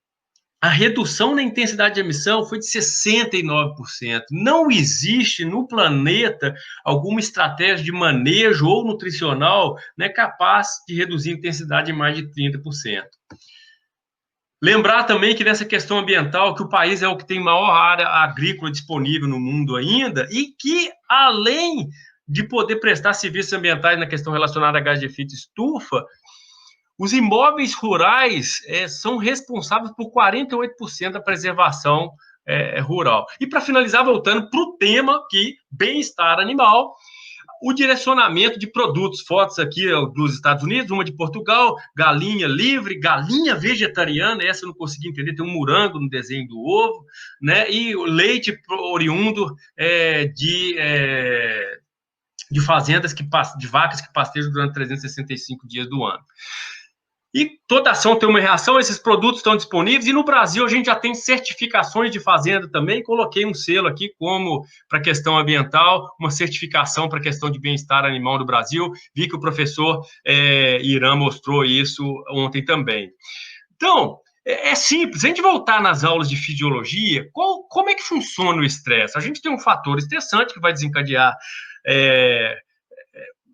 a redução na intensidade de emissão foi de 69%. Não existe no planeta alguma estratégia de manejo ou nutricional, né, capaz de reduzir a intensidade em mais de 30%. Lembrar também que nessa questão ambiental, que o país é o que tem maior área agrícola disponível no mundo ainda, e que, além de poder prestar serviços ambientais na questão relacionada a gás de efeito estufa, os imóveis rurais são responsáveis por 48% da preservação rural. E, para finalizar, voltando para o tema que bem-estar animal, o direcionamento de produtos, fotos aqui dos Estados Unidos, uma de Portugal, galinha livre, galinha vegetariana, essa eu não consegui entender, tem um morango no desenho do ovo, né? E o leite oriundo de fazendas, de vacas que pastejam durante 365 dias do ano. E toda ação tem uma reação, esses produtos estão disponíveis, e no Brasil a gente já tem certificações de fazenda também, coloquei um selo aqui como para a questão ambiental, uma certificação para a questão de bem-estar animal no Brasil, vi que o professor Irã mostrou isso ontem também. Então, é simples, se a gente voltar nas aulas de fisiologia, como é que funciona o estresse? A gente tem um fator estressante que vai desencadear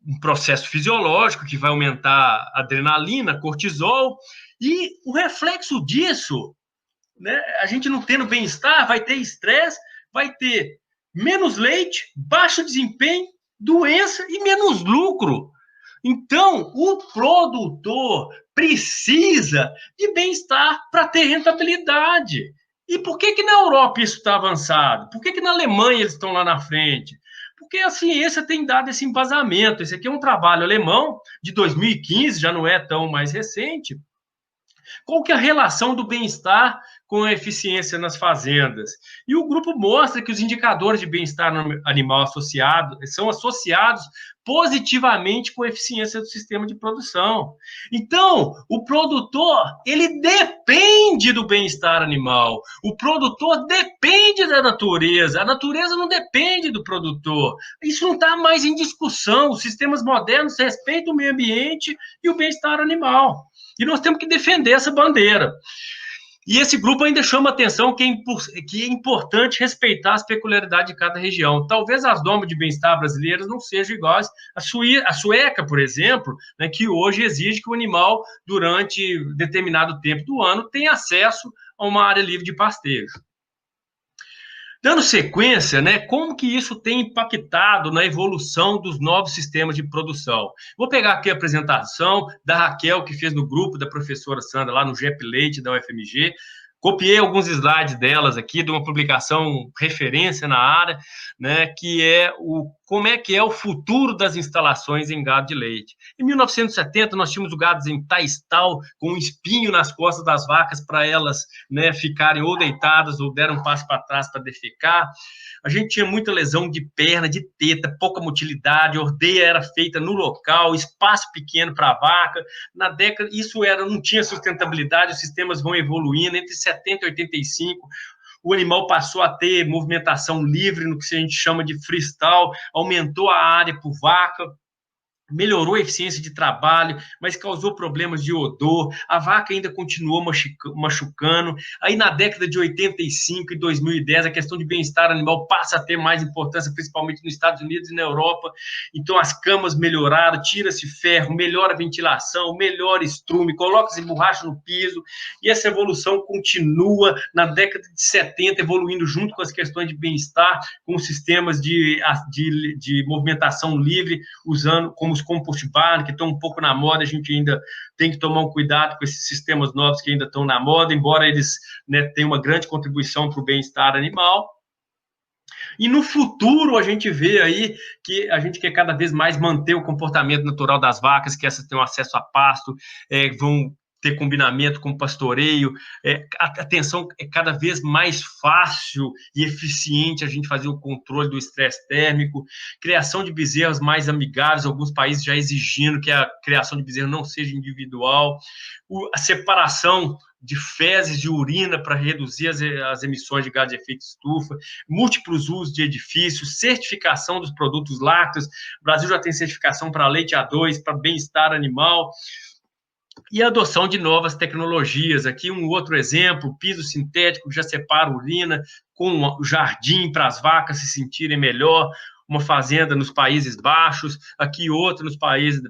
um processo fisiológico que vai aumentar a adrenalina, cortisol, e o reflexo disso, né, a gente não tendo bem-estar, vai ter estresse, vai ter menos leite, baixo desempenho, doença e menos lucro. Então, o produtor precisa de bem-estar para ter rentabilidade. E por que na Europa isso está avançado? Por que na Alemanha eles estão lá na frente? Porque a ciência tem dado esse embasamento. Esse aqui é um trabalho alemão de 2015, já não é tão mais recente. Qual que é a relação do bem-estar com a eficiência nas fazendas? E o grupo mostra que os indicadores de bem-estar animal são associados positivamente com a eficiência do sistema de produção. Então, o produtor, ele depende do bem-estar animal. O produtor depende da natureza. A natureza não depende do produtor. Isso não está mais em discussão. Os sistemas modernos respeitam o meio ambiente e o bem-estar animal. E nós temos que defender essa bandeira. E esse grupo ainda chama a atenção que é importante respeitar as peculiaridades de cada região. Talvez as normas de bem-estar brasileiras não sejam iguais à sueca, por exemplo, né, que hoje exige que o animal, durante determinado tempo do ano, tenha acesso a uma área livre de pastejo. Dando sequência, né, como que isso tem impactado na evolução dos novos sistemas de produção? Vou pegar aqui a apresentação da Raquel, que fez no grupo da professora Sandra, lá no GEP Leite da UFMG. Copiei alguns slides delas aqui, de uma publicação referência na área, né, que é como é que é o futuro das instalações em gado de leite. Em 1970, nós tínhamos o gado em taistal, com um espinho nas costas das vacas para elas, né, ficarem ou deitadas ou deram um passo para trás para defecar. A gente tinha muita lesão de perna, de teta, pouca motilidade, a ordeia era feita no local, espaço pequeno para a vaca. Na década, isso não tinha sustentabilidade, os sistemas vão evoluindo. Entre 70 e 85, o animal passou a ter movimentação livre, no que a gente chama de freestyle, aumentou a área por vaca, melhorou a eficiência de trabalho, mas causou problemas de odor, a vaca ainda continuou machucando. Aí na década de 85 e 2010, a questão de bem-estar animal passa a ter mais importância, principalmente nos Estados Unidos e na Europa. Então as camas melhoraram, tira-se ferro, melhora a ventilação, melhora estrume, coloca-se borracha no piso, e essa evolução continua na década de 70, evoluindo junto com as questões de bem-estar, com os sistemas de movimentação livre, usando como os compost barn, que estão um pouco na moda. A gente ainda tem que tomar um cuidado com esses sistemas novos que ainda estão na moda, embora eles, né, tenham uma grande contribuição para o bem-estar animal. E no futuro a gente vê aí que a gente quer cada vez mais manter o comportamento natural das vacas, que essas tenham acesso a pasto, vão ter combinamento com pastoreio, a atenção é cada vez mais fácil e eficiente a gente fazer o controle do estresse térmico, criação de bezerros mais amigáveis, alguns países já exigindo que a criação de bezerro não seja individual, a separação de fezes e urina para reduzir as emissões de gás de efeito estufa, múltiplos usos de edifícios, certificação dos produtos lácteos. O Brasil já tem certificação para leite A2, para bem-estar animal, e a adoção de novas tecnologias. Aqui um outro exemplo, piso sintético que já separa a urina, com o jardim para as vacas se sentirem melhor, uma fazenda nos Países Baixos, aqui outra nos países,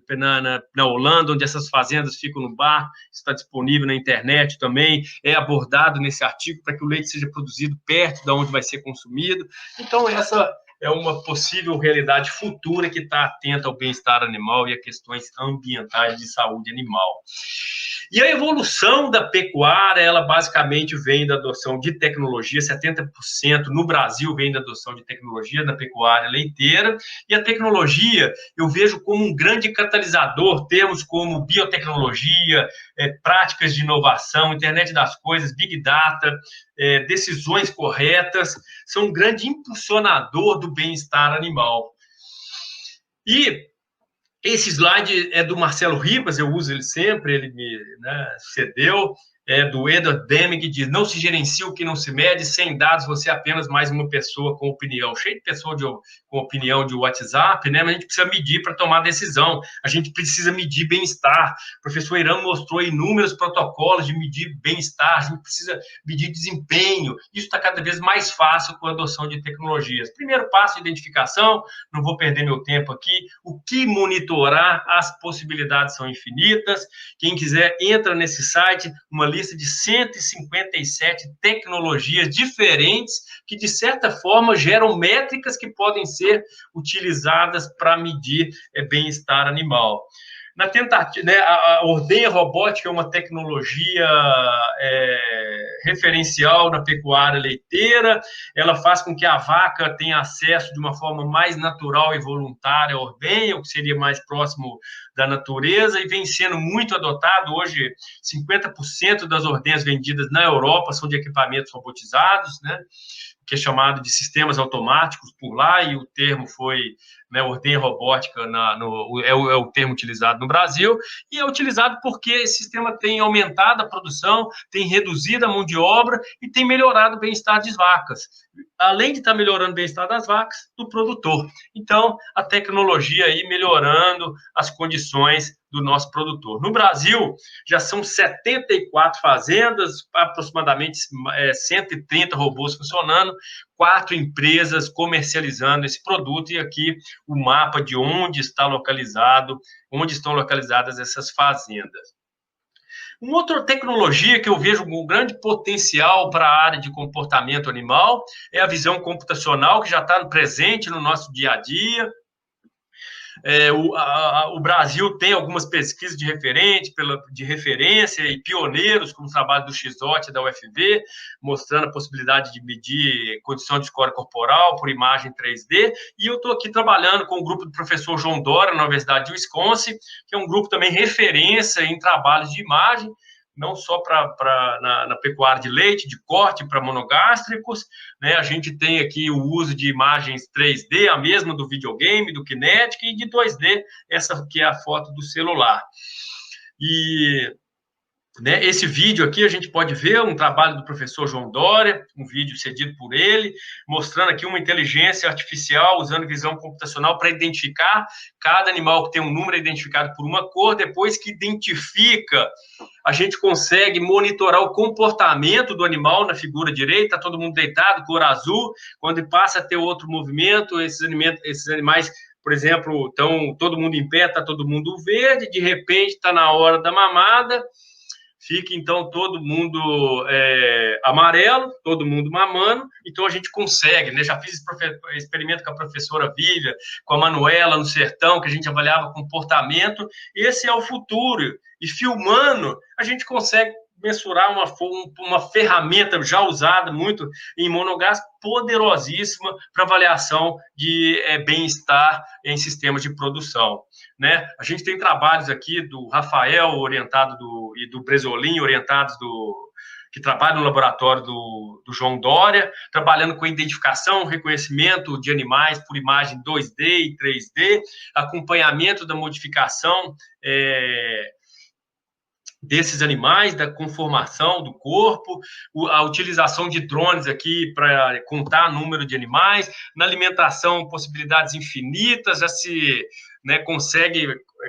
na Holanda, onde essas fazendas ficam no bar, está disponível na internet também, é abordado nesse artigo para que o leite seja produzido perto de onde vai ser consumido. Então, essa é uma possível realidade futura que está atenta ao bem-estar animal e a questões ambientais de saúde animal. E a evolução da pecuária, ela basicamente vem da adoção de tecnologia, 70% no Brasil vem da adoção de tecnologia na pecuária leiteira, e a tecnologia eu vejo como um grande catalisador, termos como biotecnologia, práticas de inovação, internet das coisas, big data, decisões corretas, são um grande impulsionador do bem-estar animal. E Esse slide é do Marcelo Ribas, eu uso ele sempre, ele me cedeu, é do Edward Deming, que diz: não se gerencia o que não se mede, sem dados você é apenas mais uma pessoa com opinião. Cheio de pessoa com opinião de WhatsApp, né? Mas a gente precisa medir para tomar decisão, a gente precisa medir bem-estar. O professor Irã mostrou inúmeros protocolos de medir bem-estar, a gente precisa medir desempenho. Isso está cada vez mais fácil com a adoção de tecnologias. Primeiro passo, identificação, não vou perder meu tempo aqui. O que monitorar? As possibilidades são infinitas. Quem quiser, entra nesse site, uma lista de 157 tecnologias diferentes que, de certa forma, geram métricas que podem ser utilizadas para medir bem-estar animal. Na tentativa, né, a ordenha robótica é uma tecnologia referencial na pecuária leiteira. Ela faz com que a vaca tenha acesso de uma forma mais natural e voluntária à ordenha, o que seria mais próximo da natureza, e vem sendo muito adotado. Hoje, 50% das ordenhas vendidas na Europa são de equipamentos robotizados, né, que é chamado de sistemas automáticos por lá, e o termo foi, né, ordenha robótica é o termo utilizado no Brasil, e é utilizado porque esse sistema tem aumentado a produção, tem reduzido a mão de obra e tem melhorado o bem-estar das vacas, além de estar melhorando o bem-estar das vacas, do produtor. Então, a tecnologia aí melhorando as condições do nosso produtor. No Brasil, já são 74 fazendas, aproximadamente 130 robôs funcionando, 4 empresas comercializando esse produto, e aqui o mapa de onde estão localizadas essas fazendas. Uma outra tecnologia que eu vejo um grande potencial para a área de comportamento animal é a visão computacional, que já está presente no nosso dia a dia. O Brasil tem algumas pesquisas de referência e pioneiros, como o trabalho do XOT da UFV, mostrando a possibilidade de medir condição de score corporal por imagem 3D, e eu estou aqui trabalhando com o grupo do professor João Dória, na Universidade de Wisconsin, que é um grupo também referência em trabalhos de imagem, não só na pecuária de leite, de corte para monogástricos, né? A gente tem aqui o uso de imagens 3D, a mesma do videogame, do Kinetic, e de 2D, essa que é a foto do celular. E, né, esse vídeo aqui a gente pode ver um trabalho do professor João Dória, um vídeo cedido por ele, mostrando aqui uma inteligência artificial usando visão computacional para identificar cada animal que tem um número identificado por uma cor. Depois que identifica, a gente consegue monitorar o comportamento do animal na figura direita, todo mundo deitado, cor azul. Quando passa a ter outro movimento, esses animais, por exemplo, estão todo mundo em pé, está todo mundo verde, de repente está na hora da mamada, fica, então, todo mundo amarelo, todo mundo mamando. Então, a gente consegue, né? Já fiz esse experimento com a professora Vívia, com a Manuela no Sertão, que a gente avaliava comportamento. Esse é o futuro. E filmando, a gente consegue mensurar uma ferramenta já usada muito em monogás, poderosíssima para avaliação de bem-estar em sistemas de produção, né? A gente tem trabalhos aqui do Rafael e do Bresolim, orientados que trabalham no laboratório do João Dória, trabalhando com identificação, reconhecimento de animais por imagem 2D e 3D, acompanhamento da modificação desses animais, da conformação do corpo, a utilização de drones aqui para contar o número de animais, na alimentação, possibilidades infinitas, já se, né, consegue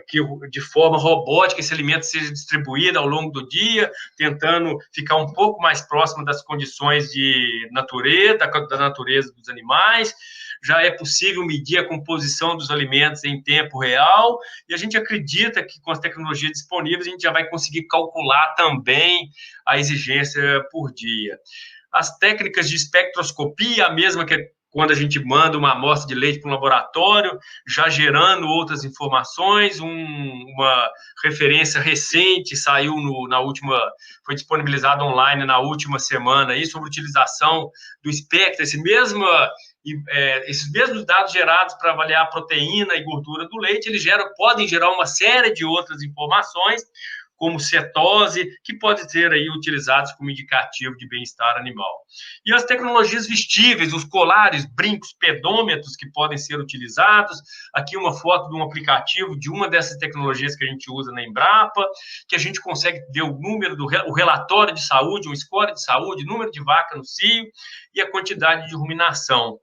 que de forma robótica esse alimento seja distribuído ao longo do dia, tentando ficar um pouco mais próximo das condições de natureza, da natureza dos animais. Já é possível medir a composição dos alimentos em tempo real, e a gente acredita que com as tecnologias disponíveis a gente já vai conseguir calcular também a exigência por dia. As técnicas de espectroscopia, a mesma que quando a gente manda uma amostra de leite para um laboratório, já gerando outras informações. Uma referência recente saiu foi disponibilizada online na última semana aí, sobre a utilização do espectro, esses mesmos dados gerados para avaliar a proteína e gordura do leite, eles podem gerar uma série de outras informações, como cetose, que podem ser aí utilizados como indicativo de bem-estar animal. E as tecnologias vestíveis, os colares, brincos, pedômetros que podem ser utilizados. Aqui uma foto de um aplicativo de uma dessas tecnologias que a gente usa na Embrapa, que a gente consegue ver o número o relatório de saúde, um score de saúde, número de vaca no cio e a quantidade de ruminação.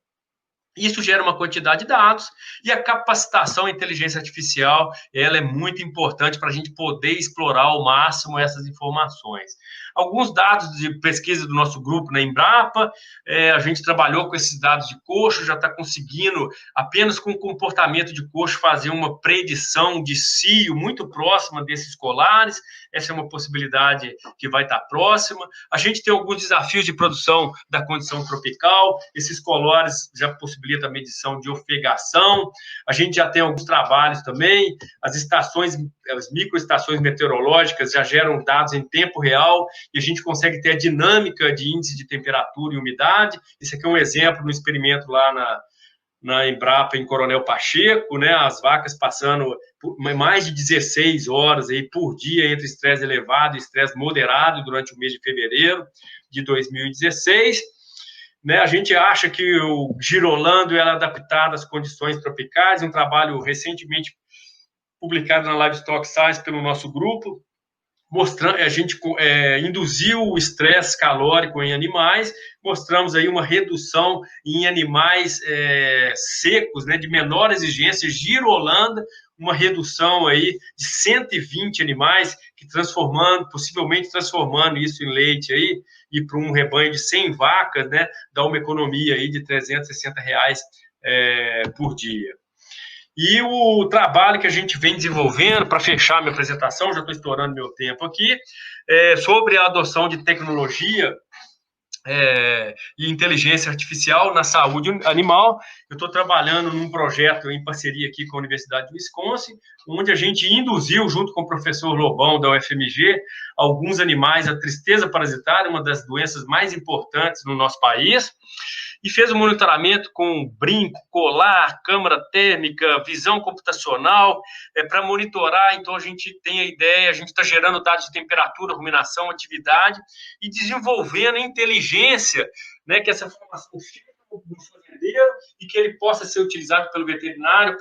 Isso gera uma quantidade de dados e a capacitação em inteligência artificial, ela é muito importante para a gente poder explorar ao máximo essas informações. Alguns dados de pesquisa do nosso grupo na Embrapa, a gente trabalhou com esses dados de coxo, já está conseguindo, apenas com o comportamento de coxo, fazer uma predição de cio muito próxima desses colares. Essa é uma possibilidade que vai estar próxima. A gente tem alguns desafios de produção da condição tropical, esses colares já possibilitam a medição de ofegação. A gente já tem alguns trabalhos também, as microestações meteorológicas já geram dados em tempo real, e a gente consegue ter a dinâmica de índice de temperatura e umidade. Esse aqui é um exemplo no experimento lá na Embrapa, em Coronel Pacheco, né, as vacas passando mais de 16 horas aí por dia entre estresse elevado e estresse moderado durante o mês de fevereiro de 2016. Né, a gente acha que o girolando é adaptado às condições tropicais, um trabalho recentemente publicado na Livestock Science pelo nosso grupo, mostrando, a gente induziu o estresse calórico em animais, mostramos aí uma redução em animais secos, né, de menor exigência, girolanda, uma redução aí de 120 animais, que possivelmente transformando isso em leite aí, e para um rebanho de 100 vacas, né, dá uma economia aí de R$360 por dia. E o trabalho que a gente vem desenvolvendo, para fechar minha apresentação, já estou estourando meu tempo aqui, sobre a adoção de tecnologia e inteligência artificial na saúde animal. Eu estou trabalhando num projeto em parceria aqui com a Universidade de Wisconsin, onde a gente induziu, junto com o professor Lobão, da UFMG, alguns animais à tristeza parasitária, uma das doenças mais importantes no nosso país, e fez um monitoramento com brinco, colar, câmara térmica, visão computacional, para monitorar. Então, a gente tem a ideia, a gente está gerando dados de temperatura, ruminação, atividade, e desenvolvendo a inteligência, né, que essa informação fica no fazendeiro e que ele possa ser utilizado pelo veterinário,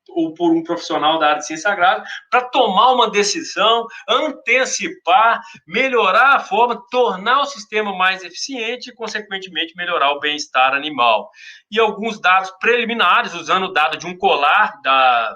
ou por um profissional da área de ciência agrária, para tomar uma decisão, antecipar, melhorar a forma, tornar o sistema mais eficiente e, consequentemente, melhorar o bem-estar animal. E alguns dados preliminares, usando o dado de um colar da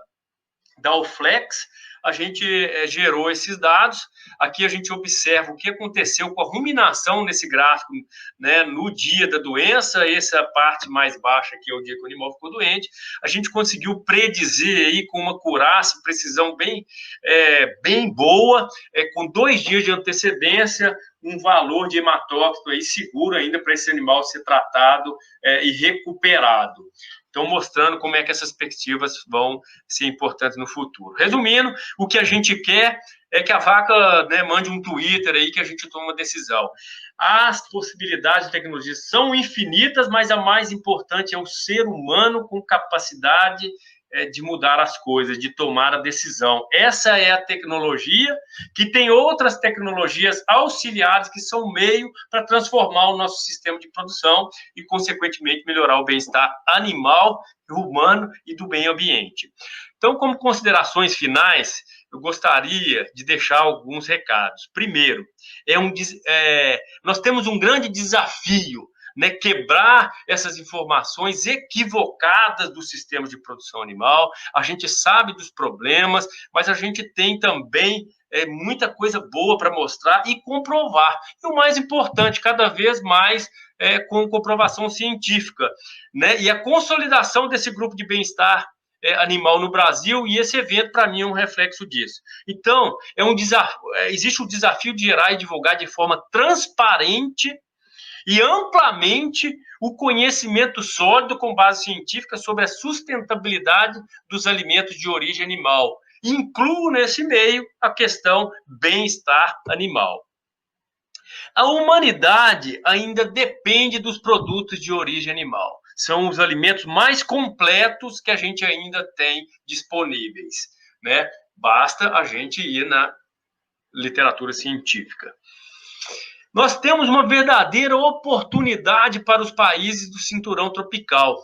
Allflex, a gente gerou esses dados. Aqui a gente observa o que aconteceu com a ruminação nesse gráfico, né, no dia da doença. Essa parte mais baixa aqui é o dia que o animal ficou doente. A gente conseguiu predizer aí com uma acurácia, precisão bem boa, com 2 dias de antecedência, um valor de hematócrito aí seguro ainda para esse animal ser tratado e recuperado. Então, mostrando como é que essas perspectivas vão ser importantes no futuro. Resumindo, o que a gente quer é que a vaca, né, mande um Twitter aí que a gente toma uma decisão. As possibilidades de tecnologia são infinitas, mas a mais importante é o ser humano com capacidade de mudar as coisas, de tomar a decisão. Essa é a tecnologia, que tem outras tecnologias auxiliares que são meio para transformar o nosso sistema de produção e, consequentemente, melhorar o bem-estar animal, humano e do meio ambiente. Então, como considerações finais, eu gostaria de deixar alguns recados. Primeiro, nós temos um grande desafio, né, quebrar essas informações equivocadas dos sistemas de produção animal. A gente sabe dos problemas, mas a gente tem também muita coisa boa para mostrar e comprovar. E o mais importante, cada vez mais, com comprovação científica, né, e a consolidação desse grupo de bem-estar animal no Brasil, e esse evento, para mim, é um reflexo disso. Então, existe o desafio de gerar e divulgar de forma transparente e amplamente o conhecimento sólido com base científica sobre a sustentabilidade dos alimentos de origem animal. Incluo nesse meio a questão bem-estar animal. A humanidade ainda depende dos produtos de origem animal. São os alimentos mais completos que a gente ainda tem disponíveis, né? Basta a gente ir literatura científica. Nós temos uma verdadeira oportunidade para os países do cinturão tropical.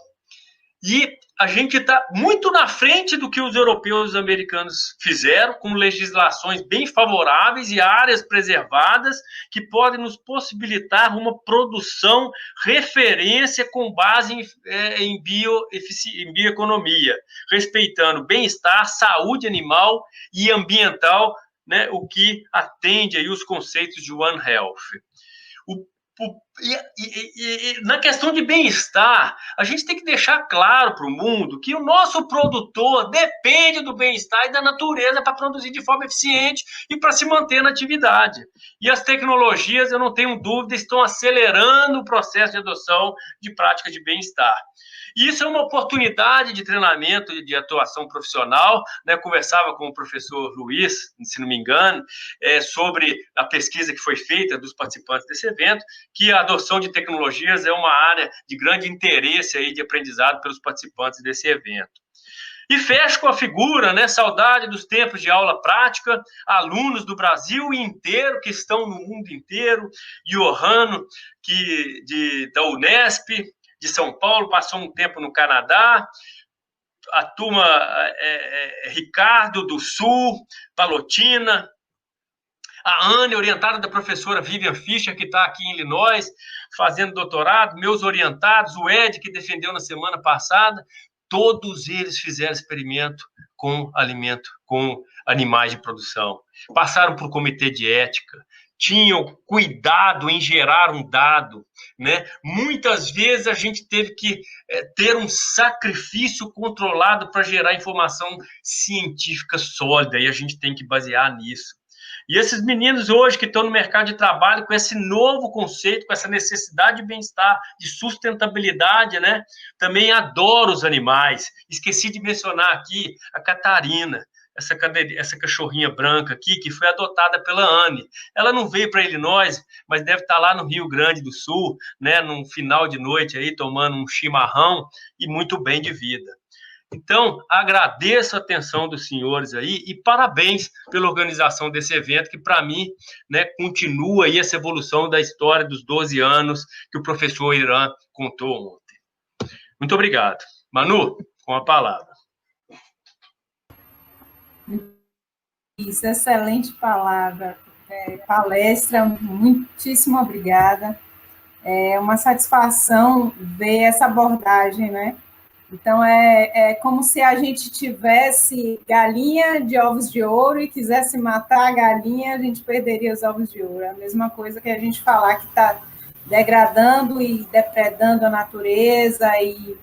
E a gente está muito na frente do que os europeus e os americanos fizeram, com legislações bem favoráveis e áreas preservadas que podem nos possibilitar uma produção referência com base em bioeconomia, respeitando bem-estar, saúde animal e ambiental, né, o que atende aí os conceitos de One Health. Na questão de bem-estar, a gente tem que deixar claro para o mundo que o nosso produtor depende do bem-estar e da natureza para produzir de forma eficiente e para se manter na atividade. E as tecnologias, eu não tenho dúvida, estão acelerando o processo de adoção de práticas de bem-estar. E isso é uma oportunidade de treinamento e de atuação profissional, né? Conversava com o professor Luiz, se não me engano, sobre a pesquisa que foi feita dos participantes desse evento, que a adoção de tecnologias é uma área de grande interesse aí de aprendizado pelos participantes desse evento. E fecho com a figura, né? Saudade dos tempos de aula prática, alunos do Brasil inteiro, que estão no mundo inteiro, Johanno, da Unesp, de São Paulo, passou um tempo no Canadá, a turma Ricardo do Sul, Palotina, a Anne, orientada da professora Vivian Fischer, que está aqui em Illinois, fazendo doutorado, meus orientados, o Ed, que defendeu na semana passada, todos eles fizeram experimento com alimento, com animais de produção. Passaram por comitê de ética, tinham cuidado em gerar um dado, né? Muitas vezes a gente teve que ter um sacrifício controlado para gerar informação científica sólida, e a gente tem que basear nisso. E esses meninos hoje que estão no mercado de trabalho com esse novo conceito, com essa necessidade de bem-estar, de sustentabilidade, né? Também adoram os animais. Esqueci de mencionar aqui a Catarina, essa cachorrinha branca aqui, que foi adotada pela Anne. Ela não veio para Illinois, mas deve estar lá no Rio Grande do Sul, né, num final de noite aí, tomando um chimarrão e muito bem de vida. Então, agradeço a atenção dos senhores aí e parabéns pela organização desse evento, que para mim, né, continua aí essa evolução da história dos 12 anos que o professor Irã contou ontem. Muito obrigado. Manu, com a palavra. Isso, excelente palavra, palestra, muitíssimo obrigada. É uma satisfação ver essa abordagem, né? Então, é como se a gente tivesse galinha de ovos de ouro e quisesse matar a galinha, a gente perderia os ovos de ouro. É a mesma coisa que a gente falar que está degradando e depredando a natureza e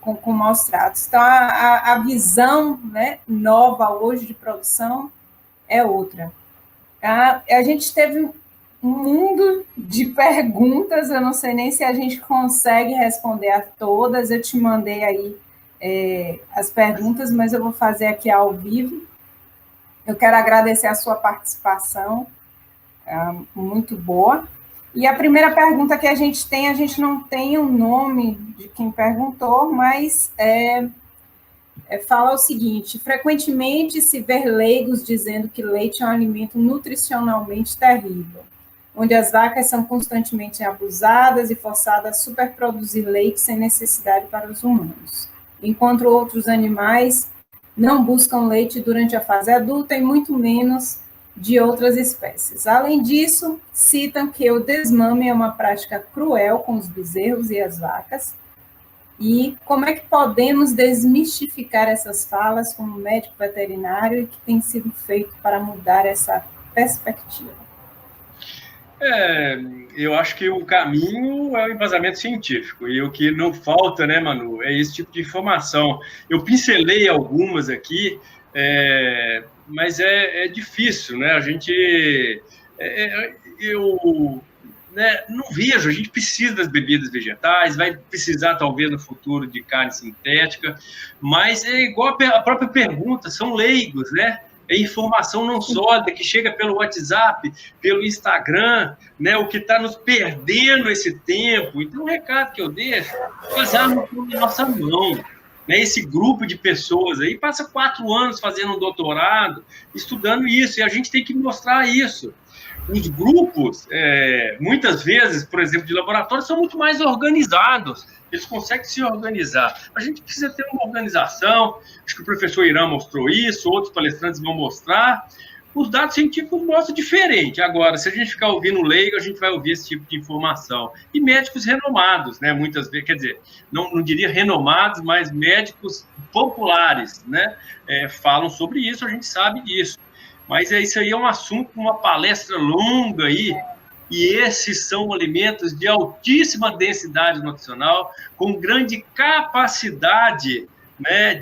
com maus tratos. Então, a visão, né, nova hoje de produção é outra. A gente teve um mundo de perguntas, eu não sei nem se a gente consegue responder a todas, eu te mandei aí as perguntas, mas eu vou fazer aqui ao vivo. Eu quero agradecer a sua participação, muito boa. E a primeira pergunta que a gente não tem o nome de quem perguntou, mas fala o seguinte: frequentemente se vê leigos dizendo que leite é um alimento nutricionalmente terrível, onde as vacas são constantemente abusadas e forçadas a superproduzir leite sem necessidade para os humanos, enquanto outros animais não buscam leite durante a fase adulta e muito menos de outras espécies. Além disso, citam que o desmame é uma prática cruel com os bezerros e as vacas. E como é que podemos desmistificar essas falas como médico veterinário e que tem sido feito para mudar essa perspectiva? Eu acho que o caminho é o embasamento científico, e o que não falta, né, Manu, é esse tipo de informação. Eu pincelei algumas aqui, mas é difícil, né? A gente... não vejo, a gente precisa das bebidas vegetais, vai precisar, talvez, no futuro, de carne sintética, mas é igual a própria pergunta, são leigos, né? É informação não sólida, que chega pelo WhatsApp, pelo Instagram, né? O que está nos perdendo esse tempo. Então, o recado que eu deixo, as armas estão na nossa mão. né, esse grupo de pessoas aí passa 4 anos fazendo um doutorado, estudando isso, e a gente tem que mostrar isso. Os grupos, muitas vezes, por exemplo, de laboratório, são muito mais organizados, eles conseguem se organizar. A gente precisa ter uma organização, acho que o professor Irã mostrou isso, outros palestrantes vão mostrar. Os dados científicos mostram diferente. Agora, se a gente ficar ouvindo leigo, a gente vai ouvir esse tipo de informação. E médicos renomados, né? Muitas vezes, quer dizer, não diria renomados, mas médicos populares, né? Falam sobre isso, a gente sabe disso. Mas isso aí é um assunto, uma palestra longa aí, e esses são alimentos de altíssima densidade nutricional, com grande capacidade, né,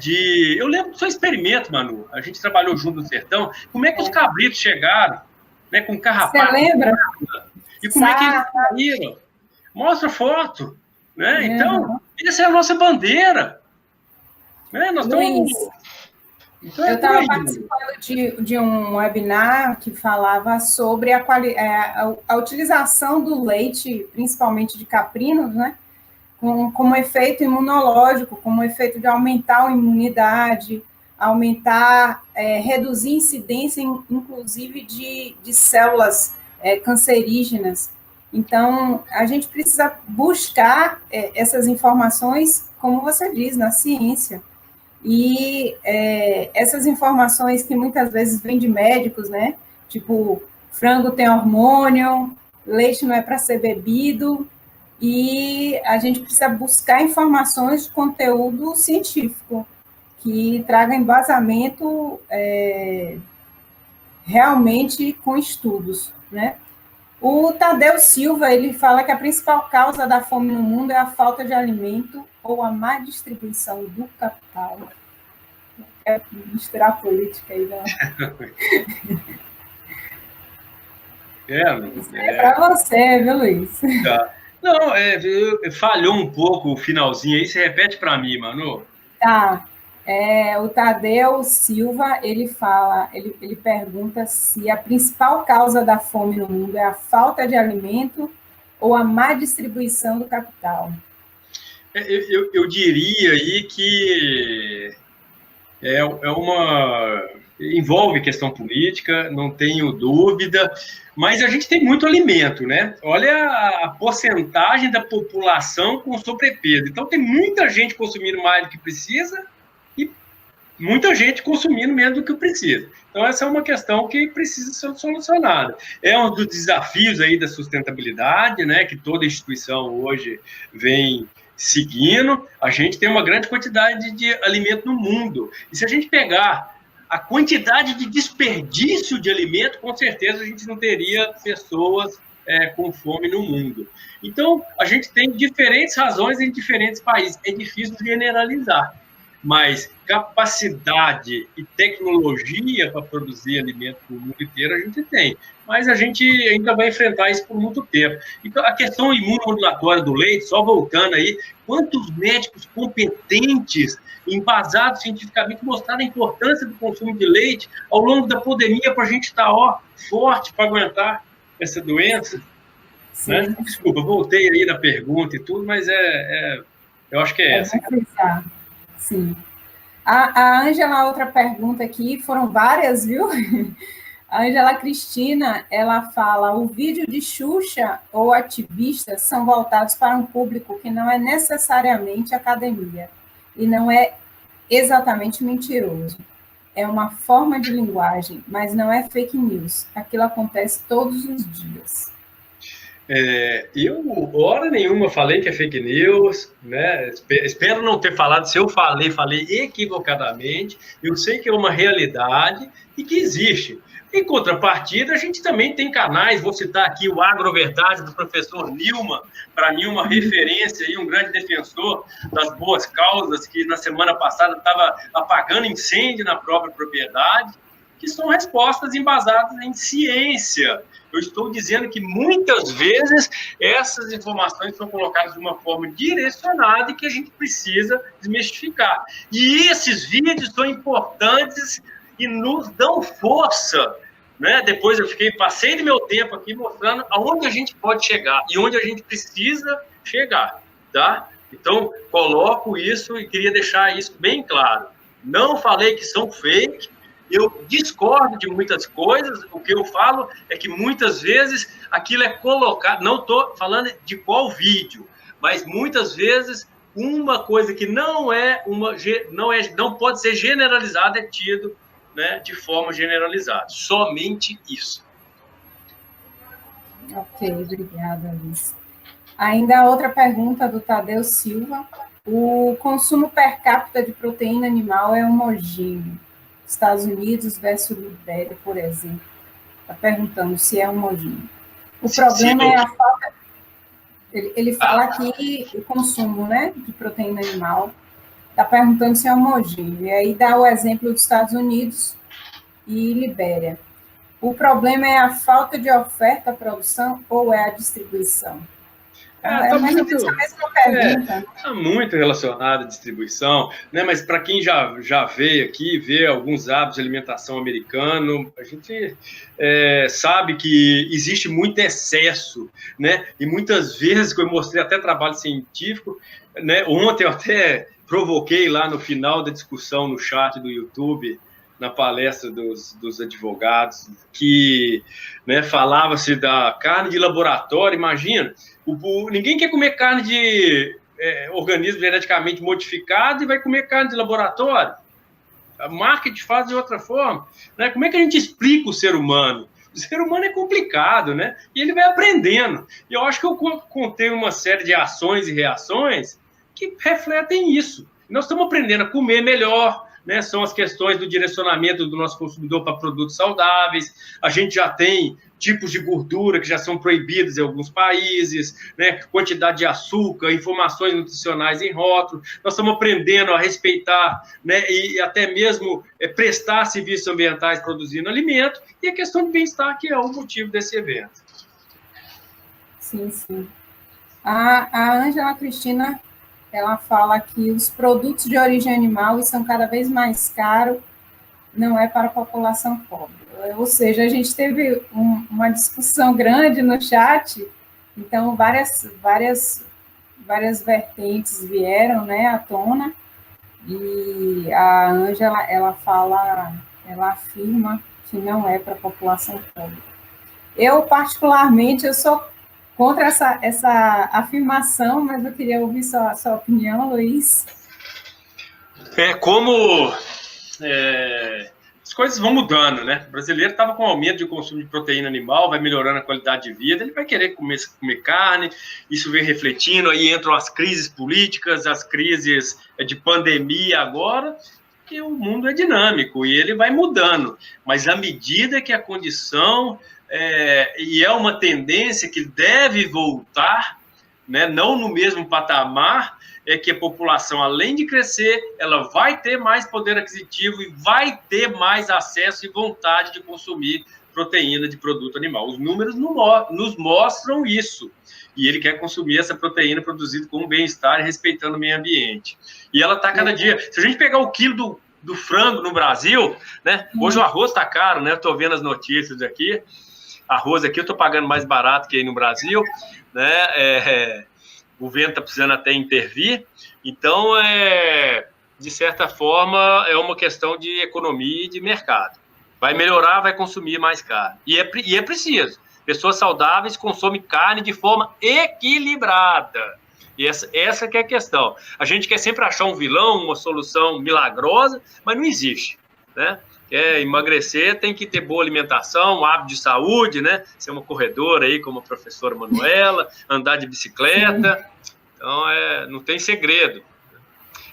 eu lembro do seu experimento, Manu, a gente trabalhou junto no sertão, como é que os cabritos chegaram, né, com carrapato? Você lembra? E como é que eles saíram? Mostra foto, né? Então, essa é a nossa bandeira, né? Nós estamos... Então, eu estava participando de um webinar que falava sobre a utilização do leite, principalmente de caprinos, né? Como efeito imunológico, como efeito de aumentar a imunidade, reduzir a incidência, inclusive, de células cancerígenas. Então, a gente precisa buscar essas informações, como você diz, na ciência. E essas informações que muitas vezes vêm de médicos, né? Tipo, frango tem hormônio, leite não é para ser bebido, e a gente precisa buscar informações de conteúdo científico que traga embasamento realmente com estudos, né? O Tadeu Silva, ele fala que a principal causa da fome no mundo é a falta de alimento ou a má distribuição do capital. É misturar política aí, não. Para você, viu, Luiz? Tá. Não, falhou um pouco o finalzinho aí, você repete para mim, Manu. Tá. O Tadeu Silva, ele fala, ele pergunta se a principal causa da fome no mundo é a falta de alimento ou a má distribuição do capital. Eu diria aí que envolve questão política, não tenho dúvida, mas a gente tem muito alimento, né? Olha a porcentagem da população com sobrepeso. Então, tem muita gente consumindo mais do que precisa e muita gente consumindo menos do que precisa. Então, essa é uma questão que precisa ser solucionada. É um dos desafios aí da sustentabilidade, né? Que toda instituição hoje vem seguindo. A gente tem uma grande quantidade de alimento no mundo. E se a gente pegar a quantidade de desperdício de alimento, com certeza a gente não teria pessoas com fome no mundo. Então, a gente tem diferentes razões em diferentes países. É difícil generalizar, mas capacidade e tecnologia para produzir alimento no mundo inteiro a gente tem. Mas a gente ainda vai enfrentar isso por muito tempo. Então, a questão imunomodulatória do leite, só voltando aí, quantos médicos competentes, embasados cientificamente, mostraram a importância do consumo de leite ao longo da pandemia para a gente estar forte para aguentar essa doença? Né? Desculpa, voltei aí na pergunta e tudo, mas eu acho que é essa. Sim. A Ângela, outra pergunta aqui, foram várias, viu? A Ângela Cristina, ela fala, o vídeo de Xuxa ou ativistas são voltados para um público que não é necessariamente academia e não é exatamente mentiroso. É uma forma de linguagem, mas não é fake news. Aquilo acontece todos os dias. Eu, hora nenhuma, falei que é fake news, né? Espero não ter falado. Se eu falei equivocadamente. Eu sei que é uma realidade e que existe. Em contrapartida, a gente também tem canais, vou citar aqui o Agroverdade, do professor Nilman, para mim uma referência, e um grande defensor das boas causas, que na semana passada estava apagando incêndio na própria propriedade, que são respostas embasadas em ciência. Eu estou dizendo que muitas vezes essas informações são colocadas de uma forma direcionada e que a gente precisa desmistificar. E esses vídeos são importantes e nos dão força, né? Depois passei do meu tempo aqui mostrando aonde a gente pode chegar e onde a gente precisa chegar, tá? Então, coloco isso e queria deixar isso bem claro. Não falei que são fake, eu discordo de muitas coisas, o que eu falo é que muitas vezes aquilo é colocado, não estou falando de qual vídeo, mas muitas vezes uma coisa que não pode ser generalizada é tido, né, de forma generalizada. Somente isso. Ok, obrigada, Luiz. Ainda outra pergunta do Tadeu Silva. O consumo per capita de proteína animal é homogêneo? Estados Unidos versus Libéria, por exemplo. Está perguntando se é homogêneo. O problema é a falta... Ele fala aqui o consumo, né, de proteína animal. Está perguntando se é homogêneo. E aí dá o exemplo dos Estados Unidos e Libéria. O problema é a falta de oferta à produção ou é a distribuição? Tá mais ou menos a mesma pergunta. Está muito relacionado à distribuição, né? Mas para quem já veio aqui, vê alguns hábitos de alimentação americano, a gente sabe que existe muito excesso, né? E muitas vezes, que eu mostrei até trabalho científico, né? Ontem eu até provoquei lá no final da discussão no chat do YouTube, na palestra dos advogados, que, né, falava-se da carne de laboratório. Imagina, ninguém quer comer carne de organismo geneticamente modificado e vai comer carne de laboratório. A marketing faz de outra forma, né? Como é que a gente explica o ser humano? O ser humano é complicado, né? E ele vai aprendendo. E eu acho que eu contei uma série de ações e reações que refletem isso. Nós estamos aprendendo a comer melhor, né? São as questões do direcionamento do nosso consumidor para produtos saudáveis. A gente já tem tipos de gordura que já são proibidos em alguns países, né? Quantidade de açúcar, informações nutricionais em rótulo. Nós estamos aprendendo a respeitar, né? E até mesmo prestar serviços ambientais produzindo alimento, e a questão de bem-estar, que é o motivo desse evento. Sim, sim. A Ângela Cristina, ela fala que os produtos de origem animal são cada vez mais caros, não é para a população pobre. Ou seja, a gente teve uma discussão grande no chat, então várias vertentes vieram, né, à tona, e a Ângela, ela afirma que não é para a população pobre. Eu, particularmente, eu sou contra essa afirmação, mas eu queria ouvir a sua opinião, Luiz. As coisas vão mudando, né? O brasileiro estava com aumento de consumo de proteína animal, vai melhorando a qualidade de vida, ele vai querer comer carne, isso vem refletindo, aí entram as crises políticas, as crises de pandemia agora, que o mundo é dinâmico e ele vai mudando, mas à medida que a condição e é uma tendência que deve voltar, né, não no mesmo patamar, é que a população, além de crescer, ela vai ter mais poder aquisitivo e vai ter mais acesso e vontade de consumir proteína de produto animal. Os números nos mostram isso. E ele quer consumir essa proteína produzida com bem-estar e respeitando o meio ambiente. E ela está cada dia... Se a gente pegar o quilo do frango no Brasil, né? Hoje o arroz está caro, né? Eu estou vendo as notícias aqui. Arroz aqui eu estou pagando mais barato que aí no Brasil, né? O governo está precisando até intervir, então, de certa forma, é uma questão de economia e de mercado. Vai melhorar, vai consumir mais carne. E é preciso. Pessoas saudáveis consomem carne de forma equilibrada. E essa que é a questão. A gente quer sempre achar um vilão, uma solução milagrosa, mas não existe, né? Quer emagrecer, tem que ter boa alimentação, um hábito de saúde, né? Ser uma corredora aí, como a professora Manuela, andar de bicicleta. Sim. Então, não tem segredo.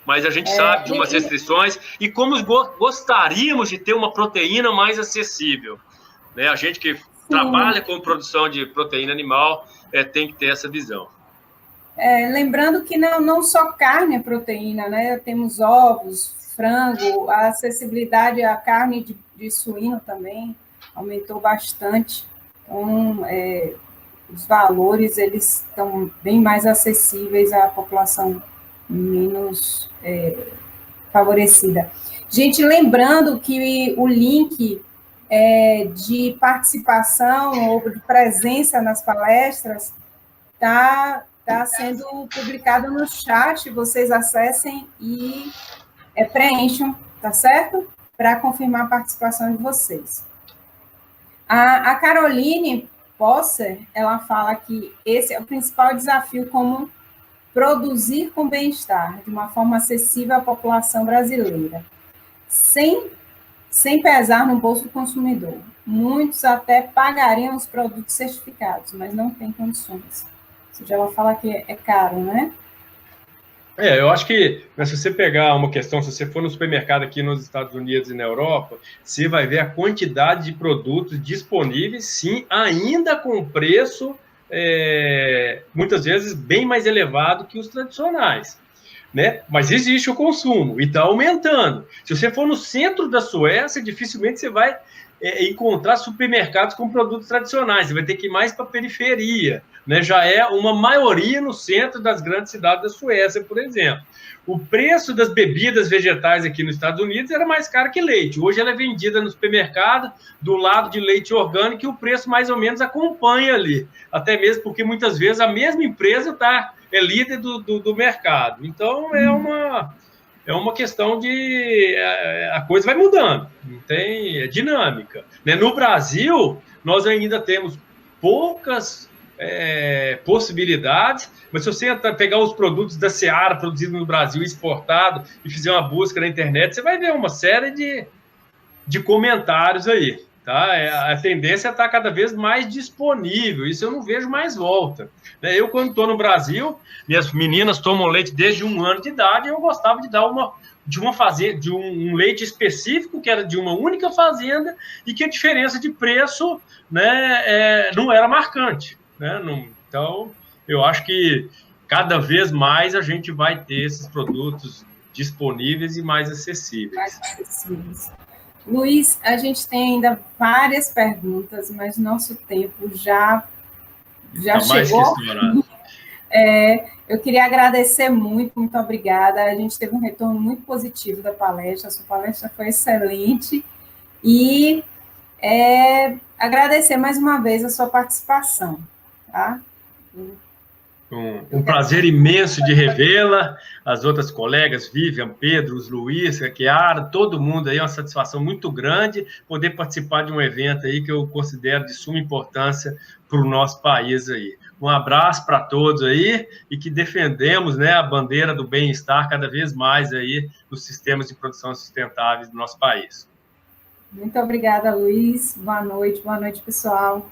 Mas a gente sabe de umas restrições e como gostaríamos de ter uma proteína mais acessível, né? A gente que trabalha com produção de proteína animal tem que ter essa visão. Lembrando que não só carne é proteína, né? Temos ovos, frango, a acessibilidade à carne de suíno também aumentou bastante. Então, os valores, eles estão bem mais acessíveis à população menos favorecida. Gente, lembrando que o link de participação ou de presença nas palestras está está sendo publicado no chat, vocês acessem e preencham, tá certo? Para confirmar a participação de vocês. A Caroline Posser, ela fala que esse é o principal desafio, como produzir com bem-estar, de uma forma acessível à população brasileira, sem pesar no bolso do consumidor. Muitos até pagariam os produtos certificados, mas não têm condições. Ou seja, ela fala que é caro, né? Eu acho que, se você pegar uma questão, se você for no supermercado aqui nos Estados Unidos e na Europa, você vai ver a quantidade de produtos disponíveis, sim, ainda com preço, muitas vezes, bem mais elevado que os tradicionais, né? Mas existe o consumo e está aumentando. Se você for no centro da Suécia, dificilmente você vai encontrar supermercados com produtos tradicionais, você vai ter que ir mais para a periferia, né? Já é uma maioria no centro das grandes cidades da Suécia, por exemplo. O preço das bebidas vegetais aqui nos Estados Unidos era mais caro que leite. Hoje ela é vendida no supermercado do lado de leite orgânico e o preço mais ou menos acompanha ali. Até mesmo porque muitas vezes a mesma empresa é líder do mercado. Então é uma questão de... A coisa vai mudando, não tem dinâmica, né? No Brasil, nós ainda temos poucas possibilidades, mas se você pegar os produtos da Seara produzidos no Brasil, exportado, e fizer uma busca na internet, você vai ver uma série de comentários aí, tá? A tendência está cada vez mais disponível, isso eu não vejo mais volta. Eu, quando estou no Brasil, minhas meninas tomam leite desde 1 ano de idade, e eu gostava de dar um leite específico, que era de uma única fazenda, e que a diferença de preço, né, não era marcante, né? Então, eu acho que cada vez mais a gente vai ter esses produtos disponíveis e mais acessíveis. Luiz, a gente tem ainda várias perguntas, mas nosso tempo já chegou. Eu queria agradecer muito obrigada. A gente teve um retorno muito positivo da palestra, a sua palestra foi excelente. E agradecer mais uma vez a sua participação. Tá? Um prazer imenso de revê-la, as outras colegas, Vivian, Pedro, os Luiz, a Chiara, todo mundo aí, é uma satisfação muito grande poder participar de um evento aí que eu considero de suma importância para o nosso país aí. Um abraço para todos aí e que defendemos, né, a bandeira do bem-estar cada vez mais aí nos sistemas de produção sustentáveis do nosso país. Muito obrigada, Luiz. Boa noite, pessoal.